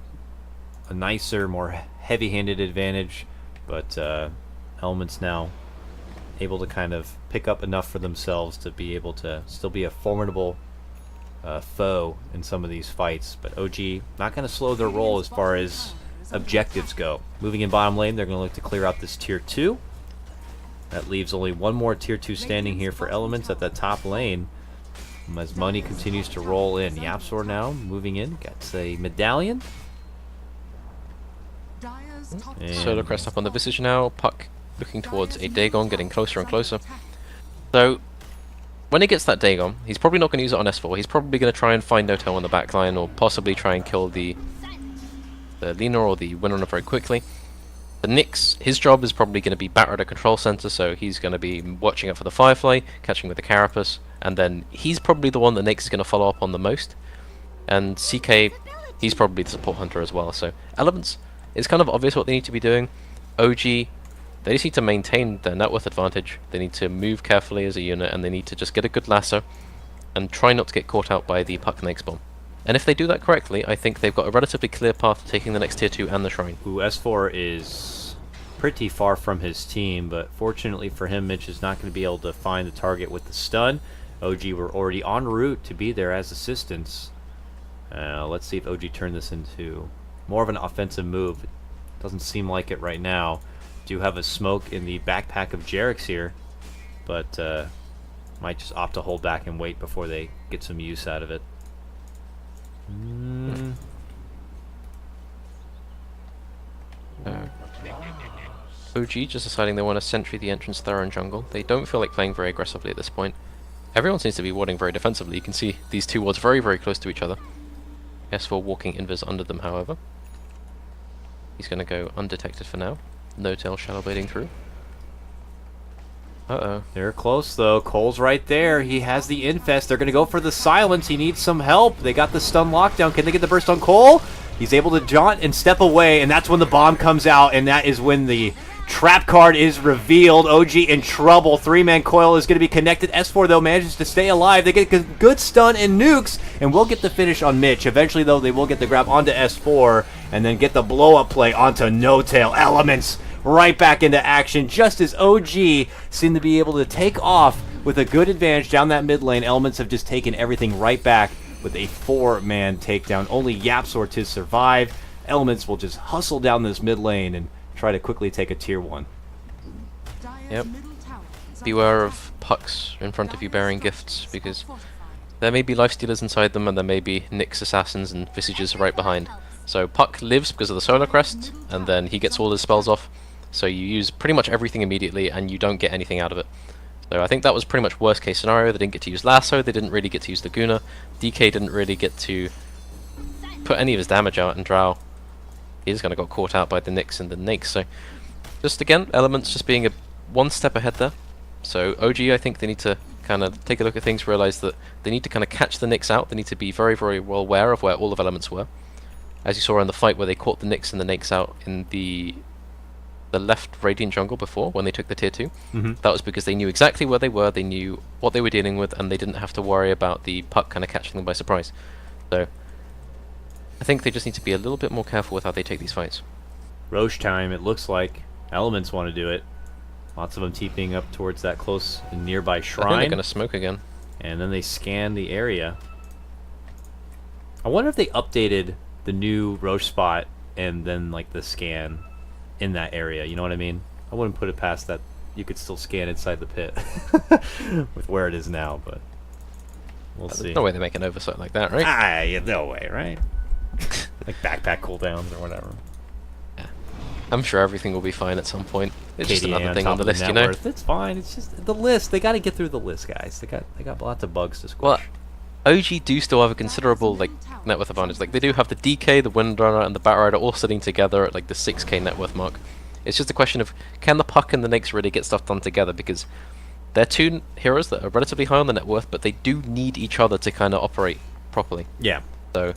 a nicer, more heavy-handed advantage, but Elements now able to kind of pick up enough for themselves to be able to still be a formidable foe in some of these fights. But OG not going to slow their roll as far as objectives go. Moving in bottom lane, they're going to look to clear out this tier 2. That leaves only one more tier 2 standing here for Elements at that top lane. As money continues to roll in. Yapsor now moving in, gets a medallion. Dire's top And- Solar Crest up on the Visage now. Puck looking towards a Dagon, getting closer and closer. So, when he gets that Dagon, he's probably not going to use it on S4. He's probably going to try and find No-Tail on the back line, or possibly try and kill the Lina or the Winrunner very quickly. The Nyx, his job is probably going to be batter at a control center, so he's going to be watching out for the Firefly, catching with the Carapace, and then he's probably the one that Nyx is going to follow up on the most. And CK, he's probably the support hunter as well. So Elements, it's kind of obvious what they need to be doing. OG, they just need to maintain their net worth advantage. They need to move carefully as a unit, and they need to just get a good lasso and try not to get caught out by the Puck Nyx bomb. And if they do that correctly, I think they've got a relatively clear path to taking the next tier 2 and the Shrine. Who S4 is pretty far from his team, but fortunately for him, Mitch is not going to be able to find the target with the stun. OG were already en route to be there as assistants. Let's see if OG turn this into more of an offensive move. It doesn't seem like it right now. Do have a smoke in the backpack of Jerix here, but might just opt to hold back and wait before they get some use out of it. OG just deciding they want to sentry the entrance to their own jungle. They don't feel like playing very aggressively at this point. Everyone seems to be warding very defensively. You can see these two wards very, very close to each other. S4 walking invis under them, however. He's going to go undetected for now. No-Tail shadowblading through. Uh-oh. They're close, though. Cole's right there. He has the infest. They're going to go for the silence. He needs some help. They got the stun lockdown. Can they get the burst on Cole? He's able to jaunt and step away, and that's when the bomb comes out, and that is when the trap card is revealed. OG in trouble. Three-man coil is going to be connected. S4, though, manages to stay alive. They get a good stun and nukes, and will get the finish on Mitch. Eventually, though, they will get the grab onto S4, and then get the blow-up play onto No Tail. Elements right back into action, just as OG seem to be able to take off with a good advantage down that mid lane. Elements have just taken everything right back with a 4-man takedown. Only Yapzor to survive. Elements will just hustle down this mid lane and try to quickly take a tier 1. Yep. Beware of pucks in front of you bearing gifts, because there may be lifestealers inside them, and there may be Nyx assassins and visages right behind. So Puck lives because of the solar crest, and then he gets all his spells off. So you use pretty much everything immediately, and you don't get anything out of it. So I think that was pretty much worst case scenario. They didn't get to use Lasso, they didn't really get to use the Guna. DK didn't really get to put any of his damage out, and Drow, he just kind of got caught out by the Nyx and the Nakes. So just again, Elements just being one step ahead there. So OG, I think they need to kind of take a look at things, realize that they need to kind of catch the Nyx out. They need to be very, very well aware of where all of Elements were. As you saw in the fight where they caught the Nyx and the Nakes out in the left Radiant jungle before, when they took the tier 2. That was because they knew exactly where they were, they knew what they were dealing with, and they didn't have to worry about the Puck kind of catching them by surprise. So I think they just need to be a little bit more careful with how they take these fights. Roche time, it looks like. Elements want to do it. Lots of them TPing up towards that close and nearby I think shrine. they're going to smoke again. And then they scan the area. I wonder if they updated the new Roche spot and then like the scan in that area, you know what I mean? I wouldn't put it past that you could still scan inside the pit with where it is now, but we'll see. There's no way they make an oversight like that, right? Ah, yeah, no way, right? Like backpack cooldowns or whatever. I'm sure everything will be fine at some point. It's just KDA another thing top on the of list, net you know? worth. It's fine. It's just the list. They got to get through the list, guys. They got lots of bugs to squish. Well, OG do still have a considerable like net worth advantage. Like they do have the DK, the Windrunner, and the Batrider all sitting together at like the 6k net worth mark. It's just a question of can the Puck and the Nyx really get stuff done together, because they're two heroes that are relatively high on the net worth, but they do need each other to kind of operate properly. Yeah. So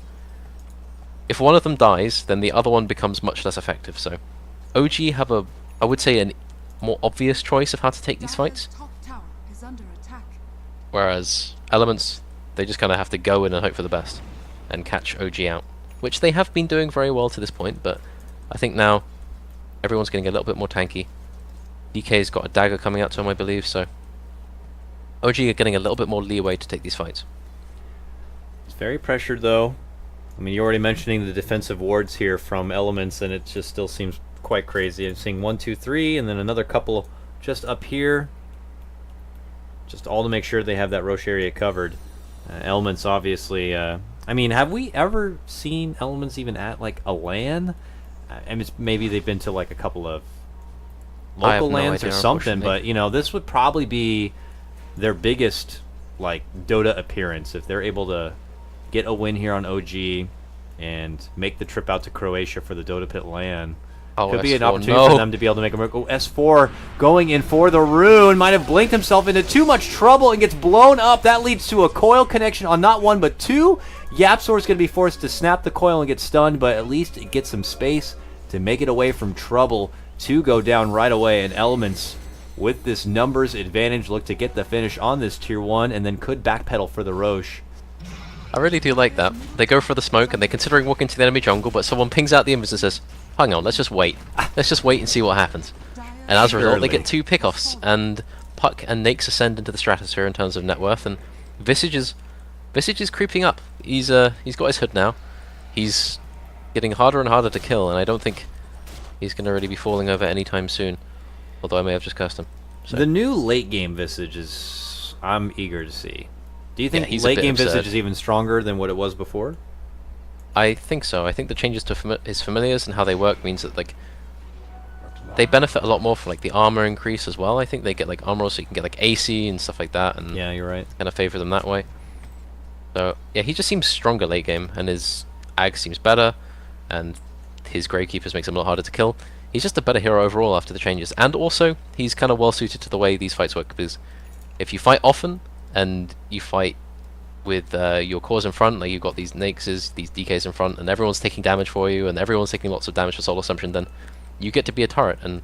if one of them dies, then the other one becomes much less effective. So OG have I would say, a more obvious choice of how to take these fights, whereas Elements, they just kind of have to go in and hope for the best and catch OG out, which they have been doing very well to this point, but I think now everyone's getting a little bit more tanky. DK's got a dagger coming out to him, I believe, so OG are getting a little bit more leeway to take these fights. It's very pressured, though. I mean, you're already mentioning the defensive wards here from Elements, and it just still seems quite crazy. I'm seeing 1, 2, 3, and then another couple just up here. Just all to make sure they have that Roche area covered. Elements, obviously. I mean, have we ever seen Elements even at like a LAN? I mean, maybe they've been to like a couple of local LANs or something, but you know, this would probably be their biggest like Dota appearance if they're able to get a win here on OG and make the trip out to Croatia for the Dota Pit LAN. Could be an opportunity for them to be able to make a miracle. S4 going in for the rune. Might have blinked himself into too much trouble and gets blown up. That leads to a coil connection on not one but two. Yapzor is going to be forced to snap the coil and get stunned, but at least it gets some space to make it away from trouble to go down right away. And Elements, with this numbers advantage, look to get the finish on this tier 1 and then could backpedal for the Roche. I really do like that. They go for the smoke and they're considering walking to the enemy jungle, but someone pings out the invis and says, hang on, let's just wait. Let's just wait and see what happens. And as a result, they get 2 pickoffs, and Puck and Nyx ascend into the stratosphere in terms of net worth, and Visage is creeping up. He's got his hood now. He's getting harder and harder to kill, and I don't think he's going to really be falling over anytime soon. Although I may have just cursed him. So. The new late game Visage is I'm eager to see. Do you think late game Visage is even stronger than what it was before? I think so. I think the changes to his familiars and how they work means that like they benefit a lot more from like the armor increase as well. I think they get like armor so you can get like AC and stuff like that, and yeah, you're right. Kind of favor them that way. So yeah, he just seems stronger late game, and his ag seems better, and his Grey Keepers makes him a lot harder to kill. he's just a better hero overall after the changes. And also, he's kind of well suited to the way these fights work, because if you fight often and you fight with your cores in front, like you've got these Naxes, these DKs in front, and everyone's taking damage for you, and everyone's taking lots of damage for Soul Assumption, then you get to be a turret, and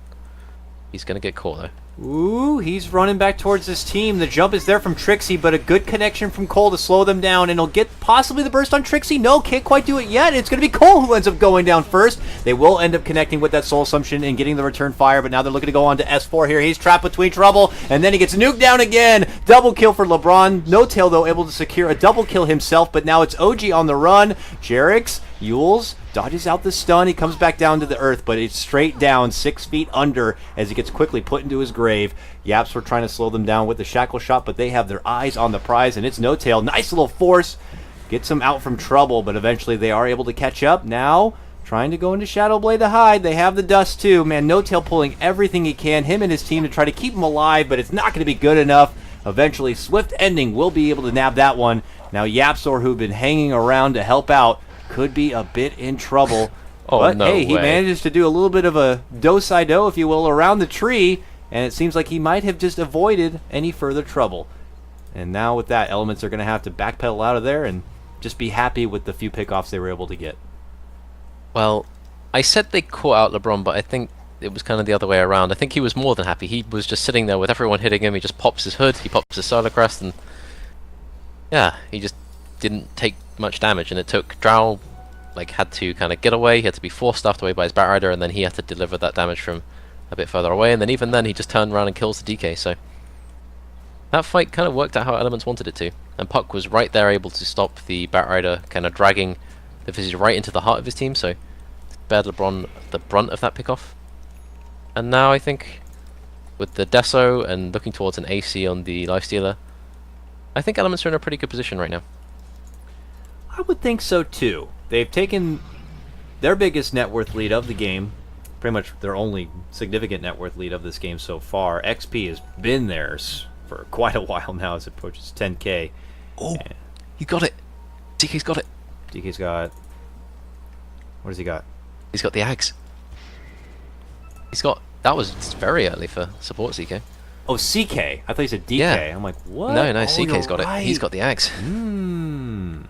he's gonna get caught though. Ooh, he's running back towards his team. The jump is there from Trixie, but a good connection from Cole to slow them down, and he'll get possibly the burst on Trixie. No, can't quite do it yet. It's going to be Cole who ends up going down first. They will end up connecting with that Soul Assumption and getting the return fire, but now they're looking to go on to S4 here. He's trapped between trouble, and then he gets nuked down again. Double kill for LeBron. No Tail, though, able to secure a double kill himself, but now it's OG on the run. Jerix, Yules, dodges out the stun. He comes back down to the earth, but it's straight down 6 feet under as he gets quickly put into his grave. Yaps were trying to slow them down with the shackle shot, but they have their eyes on the prize, and it's No Tail. Nice little force. Gets them out from trouble, but eventually they are able to catch up. Now, trying to go into Shadowblade to hide. They have the dust too. Man, No Tail pulling everything he can, him and his team, to try to keep him alive, but it's not going to be good enough. Eventually, Swift Ending will be able to nab that one. Now, Yapsor, who've been hanging around to help out, could be a bit in trouble. Oh, but no hey, he way. manages to do a little bit of a do-si-do, if you will, around the tree, and it seems like he might have just avoided any further trouble. And now with that, Elements are going to have to backpedal out of there and just be happy with the few pickoffs they were able to get. Well, I said they caught out LeBron, but I think it was kind of the other way around. I think he was more than happy. He was just sitting there with everyone hitting him. He just pops his hood, he pops his solar crest, and yeah, he just didn't take much damage. And it took Drow, like, had to kind of get away. He had to be force stuffed away by his Batrider, and then he had to deliver that damage from a bit further away. And then even then, he just turned around and kills the DK. So that fight kind of worked out how Elements wanted it to. And Puck was right there, able to stop the Batrider, kind of dragging the Visage right into the heart of his team. So spared LeBron the brunt of that pickoff. And now I think, with the Deso and looking towards an AC on the Lifestealer, I think Elements are in a pretty good position right now. I would think so too. They've taken their biggest net worth lead of the game, pretty much their only significant net worth lead of this game so far. XP has been theirs for quite a while now as it approaches 10k. Oh, you got it. DK's got it. DK's got... What has he got? He's got the Ags. He's got... That was very early for support CK. Oh, CK. I thought you said DK. Yeah. I'm like, what? No, Oh, CK's you're got right. it. He's got the Ags.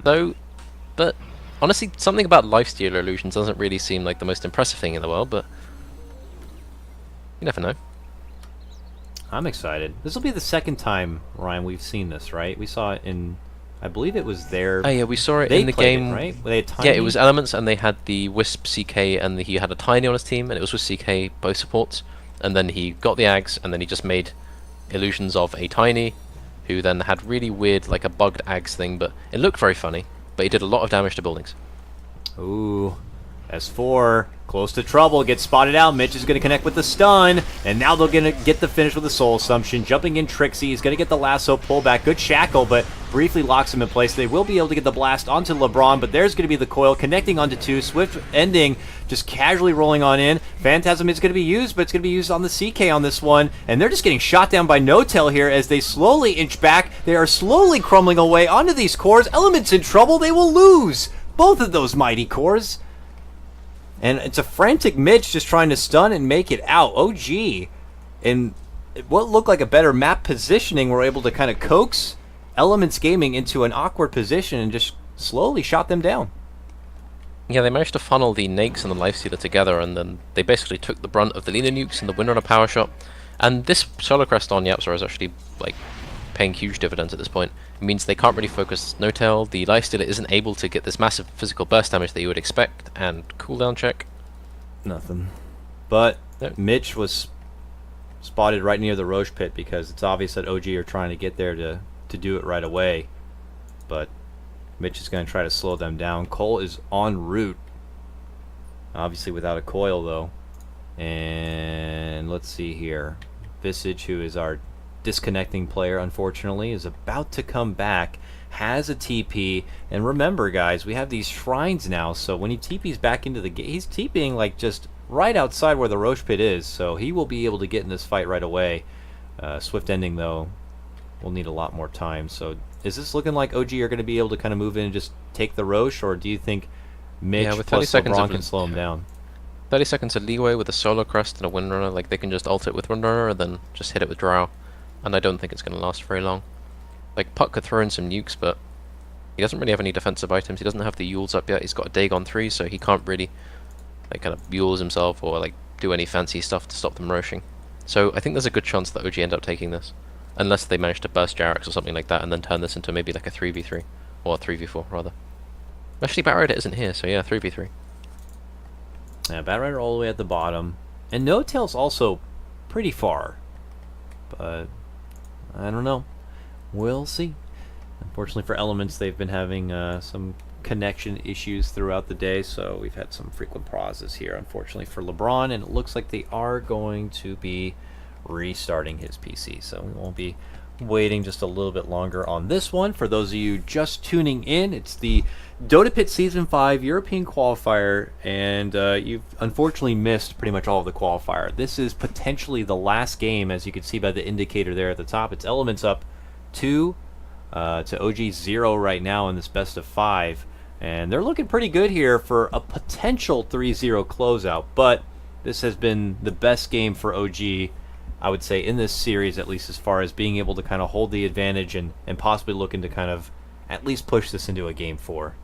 So, But honestly, something about Lifestealer illusions doesn't really seem like the most impressive thing in the world, but you never know. I'm excited. This will be the second time, Ryan, we've seen this, right? We saw it in... I believe it was their... Oh yeah, we saw it They in the played game. it, right? Were they a Yeah, it tiny- was Elements, and they had the Wisp CK, and he had a Tiny on his team, and it was with CK, both supports. And then he got the Ags, and then he just made illusions of a Tiny, who then had really weird, like a bugged Ags thing, but it looked very funny. But he did a lot of damage to buildings. Ooh, S4, close to trouble, gets spotted out. Mitch is going to connect with the stun, and now they're going to get the finish with the Soul Assumption. Jumping in Trixie, he's going to get the lasso pullback. Good shackle, but briefly locks him in place. They will be able to get the blast onto LeBron, but there's going to be the coil connecting onto two. Swift Ending just casually rolling on in. Phantasm is going to be used, but it's going to be used on the CK on this one, and they're just getting shot down by No Tail here as they slowly inch back. They are slowly crumbling away onto these cores. Elements in trouble. They will lose both of those mighty cores. And it's a frantic Mitch just trying to stun and make it out. OG, in what looked like a better map positioning, were able to kind of coax Elements Gaming into an awkward position and just slowly shot them down. Yeah, they managed to funnel the Nakes and the Lifestealer together, and then they basically took the brunt of the Lina nukes and the Windrunner power shot. And this Solar Crest on Yapsor is actually like paying huge dividends at this point. It means they can't really focus No Tail. The Lifestealer isn't able to get this massive physical burst damage that you would expect, and cooldown check. Nothing. But No. Mitch was spotted right near the Roche pit because it's obvious that OG are trying to get there to do it right away. But Mitch is going to try to slow them down. Cole is en route. Obviously without a coil, though. And let's see here. Visage, who is our disconnecting player, unfortunately, is about to come back. Has a TP. And remember, guys, we have these shrines now. So when he TPs back into the game, he's TPing like just right outside where the Roche pit is. So he will be able to get in this fight right away. Swift Ending, though, will need a lot more time. So is this looking like OG are going to be able to kind of move in and just take the Roche, or do you think Mitch Yeah, with 30 plus seconds LeBron of- can slow him down? 30 seconds of leeway with a Solar Crest and a Windrunner. Like, they can just ult it with Windrunner and then just hit it with Drow. And I don't think it's going to last very long. Like, Puck could throw in some nukes, but he doesn't really have any defensive items. He doesn't have the Yules up yet. He's got a Dagon 3, so he can't really, like, kind of Yules himself or, like, do any fancy stuff to stop them roshing. So I think there's a good chance that OG end up taking this. Unless they manage to burst Jarix or something like that and then turn this into maybe like a 3v3. Or a 3v4, rather. Actually, Batrider isn't here, so yeah, 3v3. Yeah, Batrider all the way at the bottom. And No Tail's also pretty far. But I don't know. We'll see. Unfortunately for Elements, they've been having some connection issues throughout the day, so we've had some frequent pauses here, unfortunately, for LeBron, and it looks like they are going to be restarting his PC, so we won't be waiting just a little bit longer on this one. For those of you just tuning in, it's the Dota Pit Season 5 European Qualifier, and you've unfortunately missed pretty much all of the qualifier. This is potentially the last game, as you can see by the indicator there at the top. It's Elements up 2 to OG 0 right now in this best of 5, and they're looking pretty good here for a potential 3-0 closeout, but this has been the best game for OG, I would say, in this series, at least as far as being able to kind of hold the advantage and possibly looking to kind of at least push this into a game 4.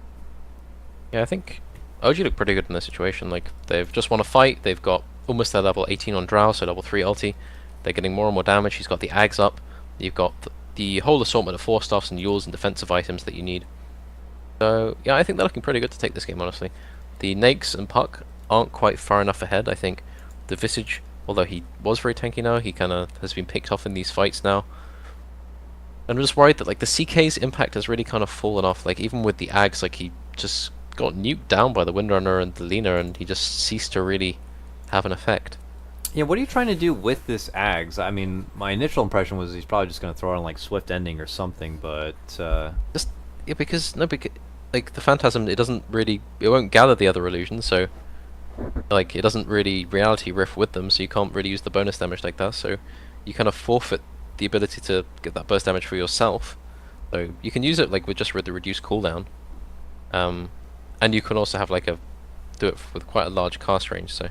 Yeah, I think OG look pretty good in this situation. Like, they've just won a fight, they've got almost their level 18 on Drow, so level 3 ulti. They're getting more and more damage, he's got the Ags up, you've got the whole assortment of Force Staffs and Yules and defensive items that you need. So, yeah, I think they're looking pretty good to take this game, honestly. The Nakes and Puck aren't quite far enough ahead. I think the Visage, although he was very tanky now, he kind of has been picked off in these fights now. And I'm just worried that, like, the CK's impact has really kind of fallen off. Like, even with the Ags, like, he just got nuked down by the Windrunner and the Lina, and he just ceased to really have an effect. Yeah, what are you trying to do with this Ags? I mean, my initial impression was he's probably just going to throw it on, like, Swift Ending or something, but... Just, yeah, because like, the Phantasm, it won't gather the other illusions, so, like, it doesn't really reality riff with them, so you can't really use the bonus damage like that, so you kind of forfeit the ability to get that burst damage for yourself. So you can use it, like, with the reduced cooldown, and you can also have, like, do it with quite a large cast range, so...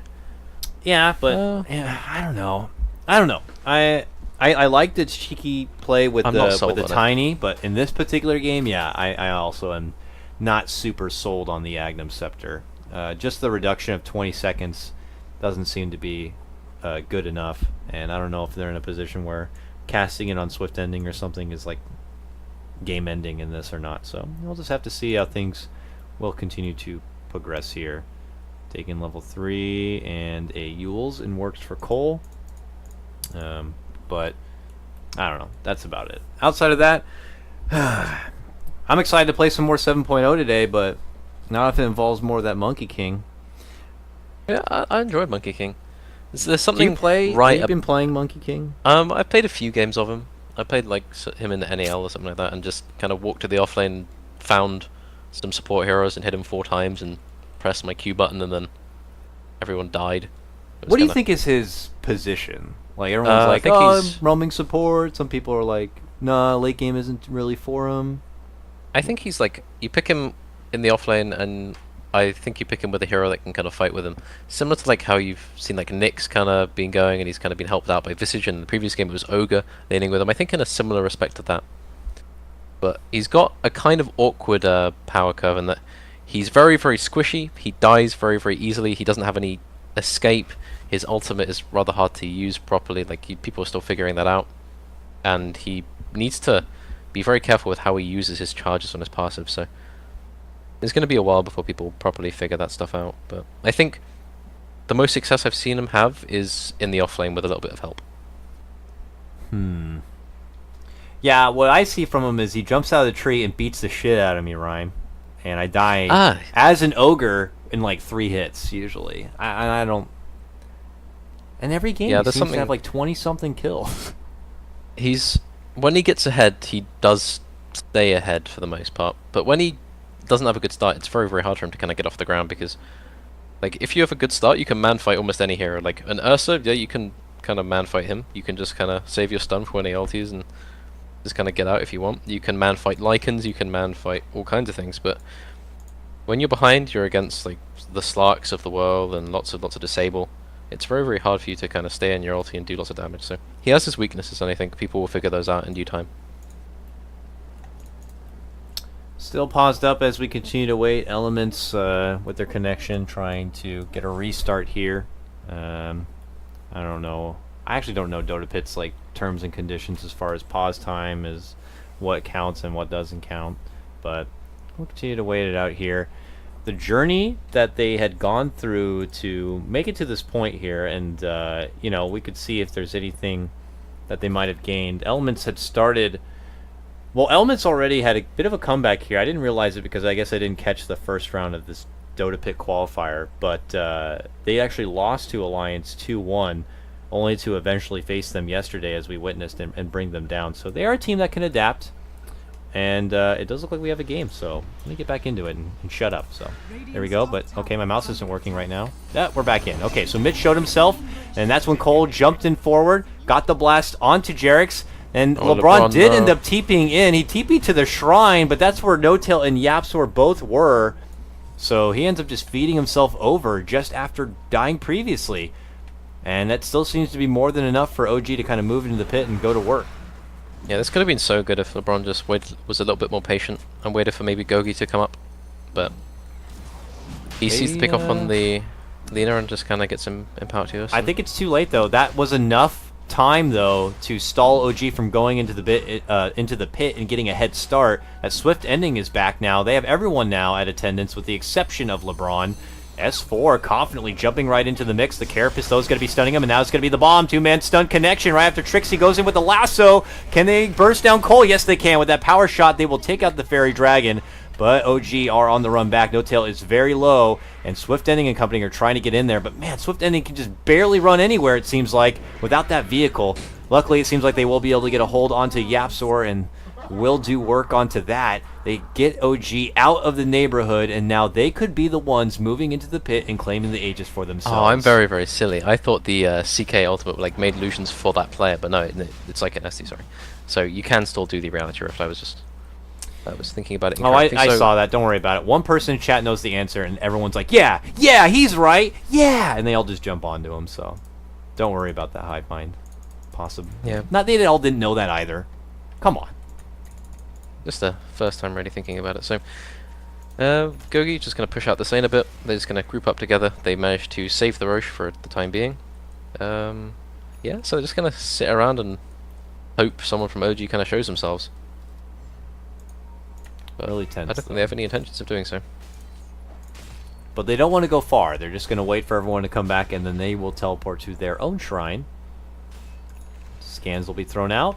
Yeah, but yeah, I don't know. I like the cheeky play with the tiny, but in this particular game, yeah, I also am not super sold on the Agnum Scepter. Just the reduction of 20 seconds doesn't seem to be good enough, and I don't know if they're in a position where casting it on Swift Ending or something is like game ending in this or not. So we'll just have to see how things will continue to progress here. Taking level 3 and a Yules in works for Cole. But I don't know. That's about it. Outside of that, I'm excited to play some more 7.0 today, but not if it involves more of that Monkey King. Yeah, I enjoyed Monkey King. There's something Have you been playing Monkey King? I played a few games of him. I played like him in the NAL or something like that, and just kind of walked to the offlane, found some support heroes, and hit him 4 times, and pressed my Q button, and then everyone died. What do you think is his position? Like, everyone's like, oh, I'm roaming support. Some people are like, nah, late game isn't really for him. I think he's like, you pick him in the offlane, and I think you pick him with a hero that can kind of fight with him. Similar to like how you've seen like Nyx kind of been going, and he's kind of been helped out by Visage, and in the previous game it was Ogre laning with him. I think in a similar respect to that. But he's got a kind of awkward power curve in that he's very, very squishy. He dies very, very easily. He doesn't have any escape. His ultimate is rather hard to use properly. Like, people are still figuring that out. And he needs to be very careful with how he uses his charges on his passive. So it's going to be a while before people properly figure that stuff out. But I think the most success I've seen him have is in the offlane with a little bit of help. Yeah, what I see from him is he jumps out of the tree and beats the shit out of me, Rhyme. And I die as an ogre in like 3 hits usually. I don't. And every game he seems to have like 20-something kills. When he gets ahead, he does stay ahead for the most part. But when he doesn't have a good start, it's very, very hard for him to kind of get off the ground, because like, if you have a good start, you can man fight almost any hero. Like an Ursa, yeah, you can kind of man fight him. You can just kind of save your stun for when he ultis and just kind of get out if you want. You can man fight Lycans, you can man fight all kinds of things, but when you're behind, you're against like the Slarks of the world and lots of disable, it's very, very hard for you to kind of stay in your ulti and do lots of damage. So he has his weaknesses, and I think people will figure those out in due time. Still paused up as we continue to wait. Elements with their connection trying to get a restart here. I don't know. I actually don't know Dota Pit's like terms and conditions as far as pause time is what counts and what doesn't count. But we'll continue to wait it out here. The journey that they had gone through to make it to this point here, and you know, we could see if there's anything that they might have gained. Elements had started. Well, Elements already had a bit of a comeback here. I didn't realize it because I guess I didn't catch the first round of this Dota Pit qualifier, but they actually lost to Alliance 2-1, only to eventually face them yesterday as we witnessed and bring them down. So they are a team that can adapt, and it does look like we have a game, so let me get back into it and shut up. So there we go, but okay, my mouse isn't working right now. Yeah, we're back in. Okay, so Mitch showed himself, and that's when Cole jumped in forward, got the blast onto Jerix. And LeBron did end up TPing in. He TP'd to the shrine, but that's where No-Tail and Yapsor both were. So he ends up just feeding himself over just after dying previously. And that still seems to be more than enough for OG to kind of move into the pit and go to work. Yeah, this could have been so good if LeBron just was a little bit more patient and waited for maybe Gogi to come up. But he sees the pick off on the Lina and just kind of gets him impact here. So. I think it's too late, though. That was enough time though to stall OG from going into the pit and getting a head start. That swift ending is back now. They have everyone now at attendance with the exception of LeBron. S4 confidently jumping right into the mix. The Carapace though is going to be stunning him, and now it's going to be the bomb. Two-man stun connection right after Trixie goes in with the lasso. Can they burst down Cole? Yes, they can. With that power shot, they will take out the Fairy Dragon. But OG are on the run back. No-Tail is very low, and Swift Ending and company are trying to get in there. But man, Swift Ending can just barely run anywhere, it seems like, without that vehicle. Luckily, it seems like they will be able to get a hold onto Yapsor and will do work onto that. They get OG out of the neighborhood, and now they could be the ones moving into the pit and claiming the Aegis for themselves. Oh, I'm very, very silly. I thought the CK ultimate like made illusions for that player, but no, it's like an SD, sorry. So you can still do the reality rift. I was thinking about it incorrectly. I saw that. Don't worry about it. One person in chat knows the answer, and everyone's like, yeah, he's right, yeah, and they all just jump onto him, so don't worry about that hive mind. Possible. Yeah. Not they all didn't know that either. Come on. Just the first time really thinking about it. So, Gogi just going to push out the Sane a bit. They're just going to group up together. They managed to save the Roche for the time being. Yeah, so they're just going to sit around and hope someone from OG kind of shows themselves. But really tense. I don't think they have any intentions of doing so. But they don't want to go far. They're just going to wait for everyone to come back, and then they will teleport to their own shrine. Scans will be thrown out.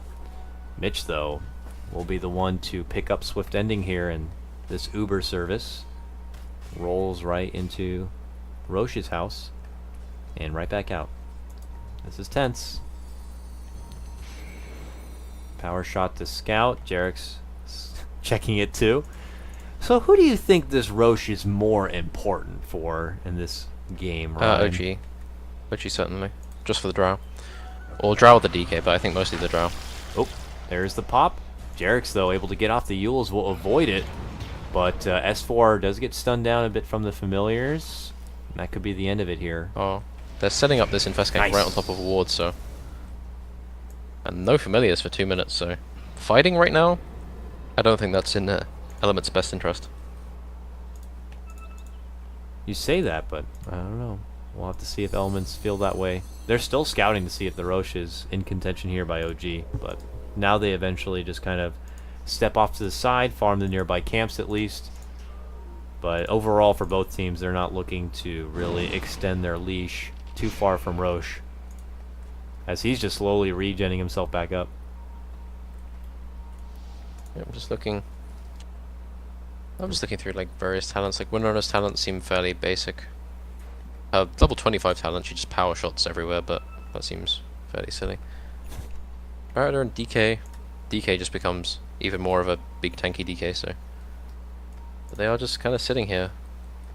Mitch, though, will be the one to pick up Swift Ending here, and this Uber service rolls right into Roche's house and right back out. This is tense. Power shot to Scout. Jerix checking it too. So who do you think this Roche is more important for in this game, Ryan? OG certainly. Just for the drow. Or drow with the DK, but I think mostly the drow. Oh, there's the pop. Jerix, though, able to get off the Yules, will avoid it. But S4 does get stunned down a bit from the familiars. And that could be the end of it here. Oh, they're setting up this Infest gank right on top of a ward, so... And no familiars for 2 minutes, so... Fighting right now? I don't think that's in Element's best interest. You say that, but I don't know. We'll have to see if Elements feel that way. They're still scouting to see if the Roche is in contention here by OG, but now they eventually just kind of step off to the side, farm the nearby camps at least. But overall for both teams, they're not looking to really extend their leash too far from Roche, as he's just slowly regenning himself back up. Yeah, I'm just looking through like various talents. Like Windrunner's talents seem fairly basic. Level 25 talent, she just power shots everywhere, but that seems fairly silly. Barrier and DK just becomes even more of a big tanky DK, so. But they are just kind of sitting here.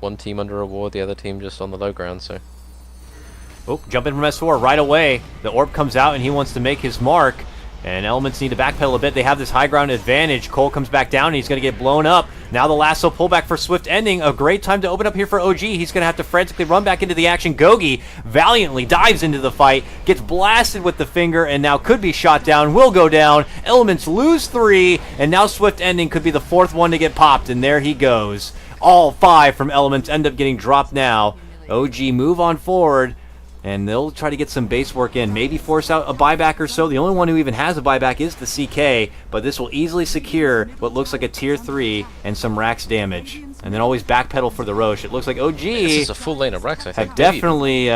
One team under a ward, the other team just on the low ground, so. Oh, jump in from S4 right away. The orb comes out and he wants to make his mark. And Elements need to backpedal a bit. They have this high ground advantage. Cole comes back down, and he's going to get blown up. Now the lasso pullback for Swift ending. A great time to open up here for OG. He's going to have to frantically run back into the action. Gogi valiantly dives into the fight, gets blasted with the finger, and now could be shot down. Will go down. Elements lose 3, and now Swift ending could be the 4th one to get popped, and there he goes. All 5 from Elements end up getting dropped now. OG move on forward. And they'll try to get some base work in, maybe force out a buyback or so. The only one who even has a buyback is the CK, but this will easily secure what looks like a tier 3 and some Rax damage. And then always backpedal for the Roche. It looks like OG This is a full lane of Rax, I think. have definitely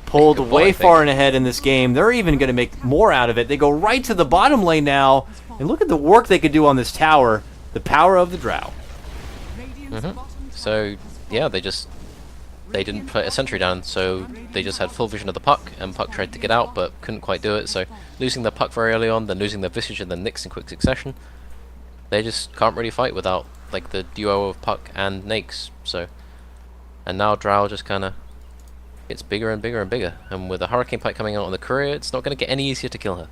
pulled Good way point, I far think. and ahead in this game. They're even going to make more out of it. They go right to the bottom lane now, and look at the work they could do on this tower. The power of the Drow. So, yeah, they didn't put a sentry down, so they just had full vision of the Puck, and Puck tried to get out, but couldn't quite do it, so losing the Puck very early on, then losing their Visage and then Nyx in quick succession, they just can't really fight without, like, the duo of Puck and Nyx, so... And now Drow just kinda gets bigger and bigger and bigger, and with the Hurricane Pike coming out on the Courier, it's not gonna get any easier to kill her.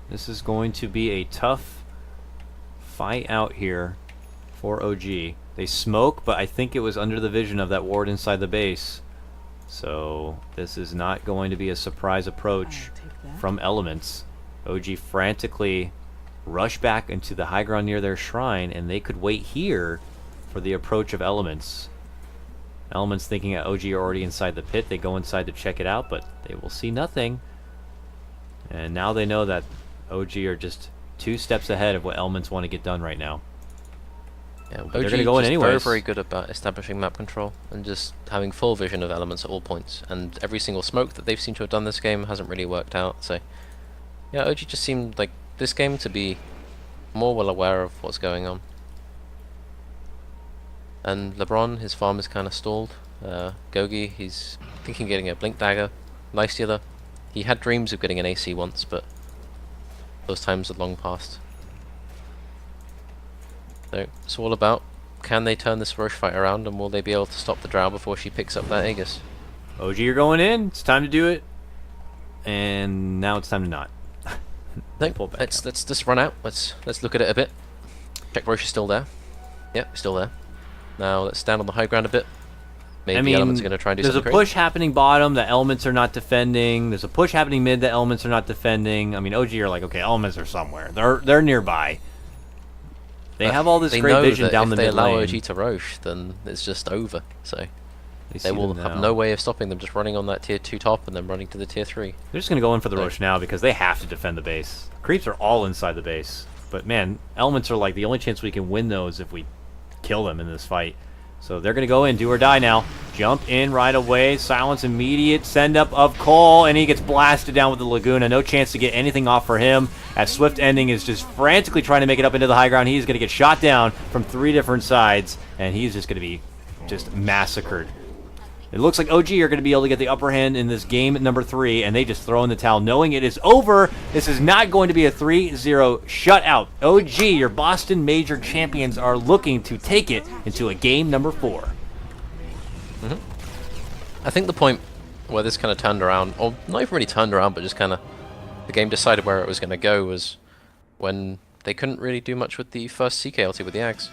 This is going to be a tough fight out here for OG. They smoke, but I think it was under the vision of that ward inside the base. So this is not going to be a surprise approach from Elements. OG frantically rush back into the high ground near their shrine, and they could wait here for the approach of Elements. Elements thinking that OG are already inside the pit. They go inside to check it out, but they will see nothing. And now they know that OG are just 2 steps ahead of what Elements want to get done right now. Yeah, they're OG gonna go in just anyways. very good about establishing map control and just having full vision of elements at all points. And every single smoke that they've seemed to have done this game hasn't really worked out. So, yeah, OG just seemed like this game to be more well aware of what's going on. And LeBron, his farm is kind of stalled. Gogi, he's thinking of getting a Blink Dagger. Lycia, he had dreams of getting an AC once, but those times are long past. So it's all about, can they turn this Roche fight around, and will they be able to stop the Drow before she picks up that Aegis? OG, you're going in. It's time to do it. And now it's time to not. No, Pull back let's just run out. Let's look at it a bit. Check Roche is still there. Yep, still there. Now let's stand on the high ground a bit. Maybe I mean, Elements are going to try and do there's a something push happening bottom that Elements are not defending. There's a push happening mid that Elements are not defending. I mean, OG are like, okay, Elements are somewhere. They're nearby. They have all this They great know vision that down if the they mid allow lane. OG to Roche, then it's just over. So They they see will them have now. no way of stopping them just running on that tier 2 top and then running to the tier 3. They're just going to go in for the Right. Roche now because they have to defend the base. Creeps are all inside the base. But man, Elements are like the only chance we can win those if we kill them in this fight. So they're going to go in, do or die now. Jump in right away. Silence immediate. Send up of Cole, and he gets blasted down with the Laguna. No chance to get anything off for him. As Swift Ending is just frantically trying to make it up into the high ground. He's going to get shot down from 3 different sides, and he's just going to be just massacred. It looks like OG are going to be able to get the upper hand in this game number 3, and they just throw in the towel, knowing it is over. This is not going to be a 3-0 shutout. OG, your Boston Major champions, are looking to take it into a game number 4. I think the point where this kind of turned around, or not even really turned around, but just kind of the game decided where it was going to go, was when they couldn't really do much with the first CK ulti with the Axe.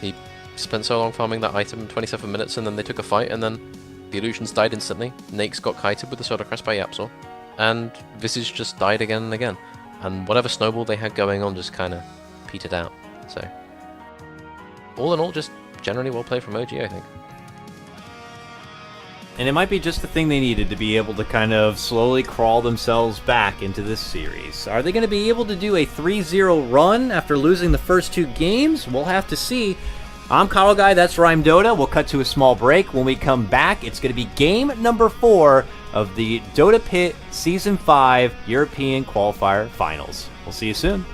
He spent so long farming that item, 27 minutes, and then they took a fight, and then the illusions died instantly. Nyx got kited with the Soda Crest by Yapsor, and Visage just died again and again. And whatever snowball they had going on just kind of petered out. So, all in all, just generally well played from OG, I think. And it might be just the thing they needed to be able to kind of slowly crawl themselves back into this series. Are they going to be able to do a 3-0 run after losing the first 2 games? We'll have to see. I'm Kyle Guy, that's Rhyme Dota. We'll cut to a small break. When we come back, it's going to be game number 4 of the Dota Pit Season 5 European Qualifier Finals. We'll see you soon.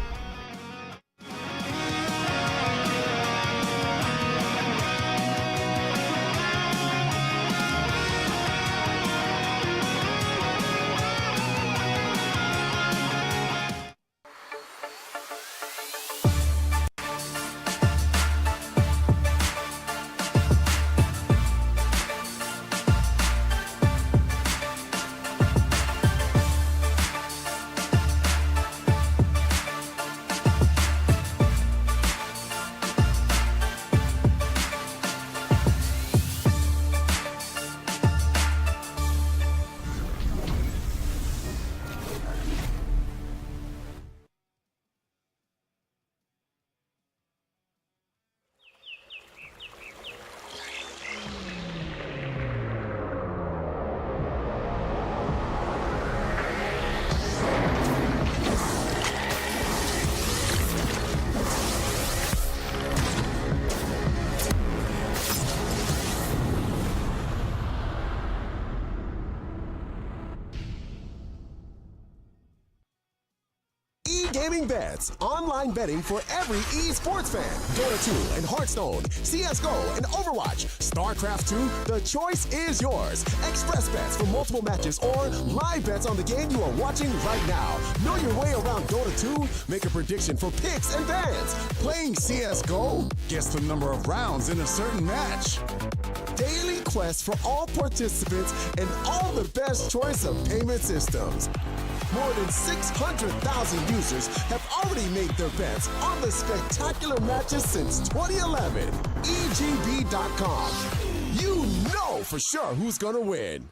gaming bets, online betting for every esports fan. Dota 2 and Hearthstone, CSGO and Overwatch, StarCraft 2, the choice is yours. Express bets for multiple matches or live bets on the game you are watching right now. Know your way around Dota 2? Make a prediction for picks and bans. Playing CSGO? Guess the number of rounds in a certain match. Daily quest for all participants and all the best choice of payment systems. More than 600,000 users have already made their bets on the spectacular matches since 2011. EGB.com. You know for sure who's gonna win.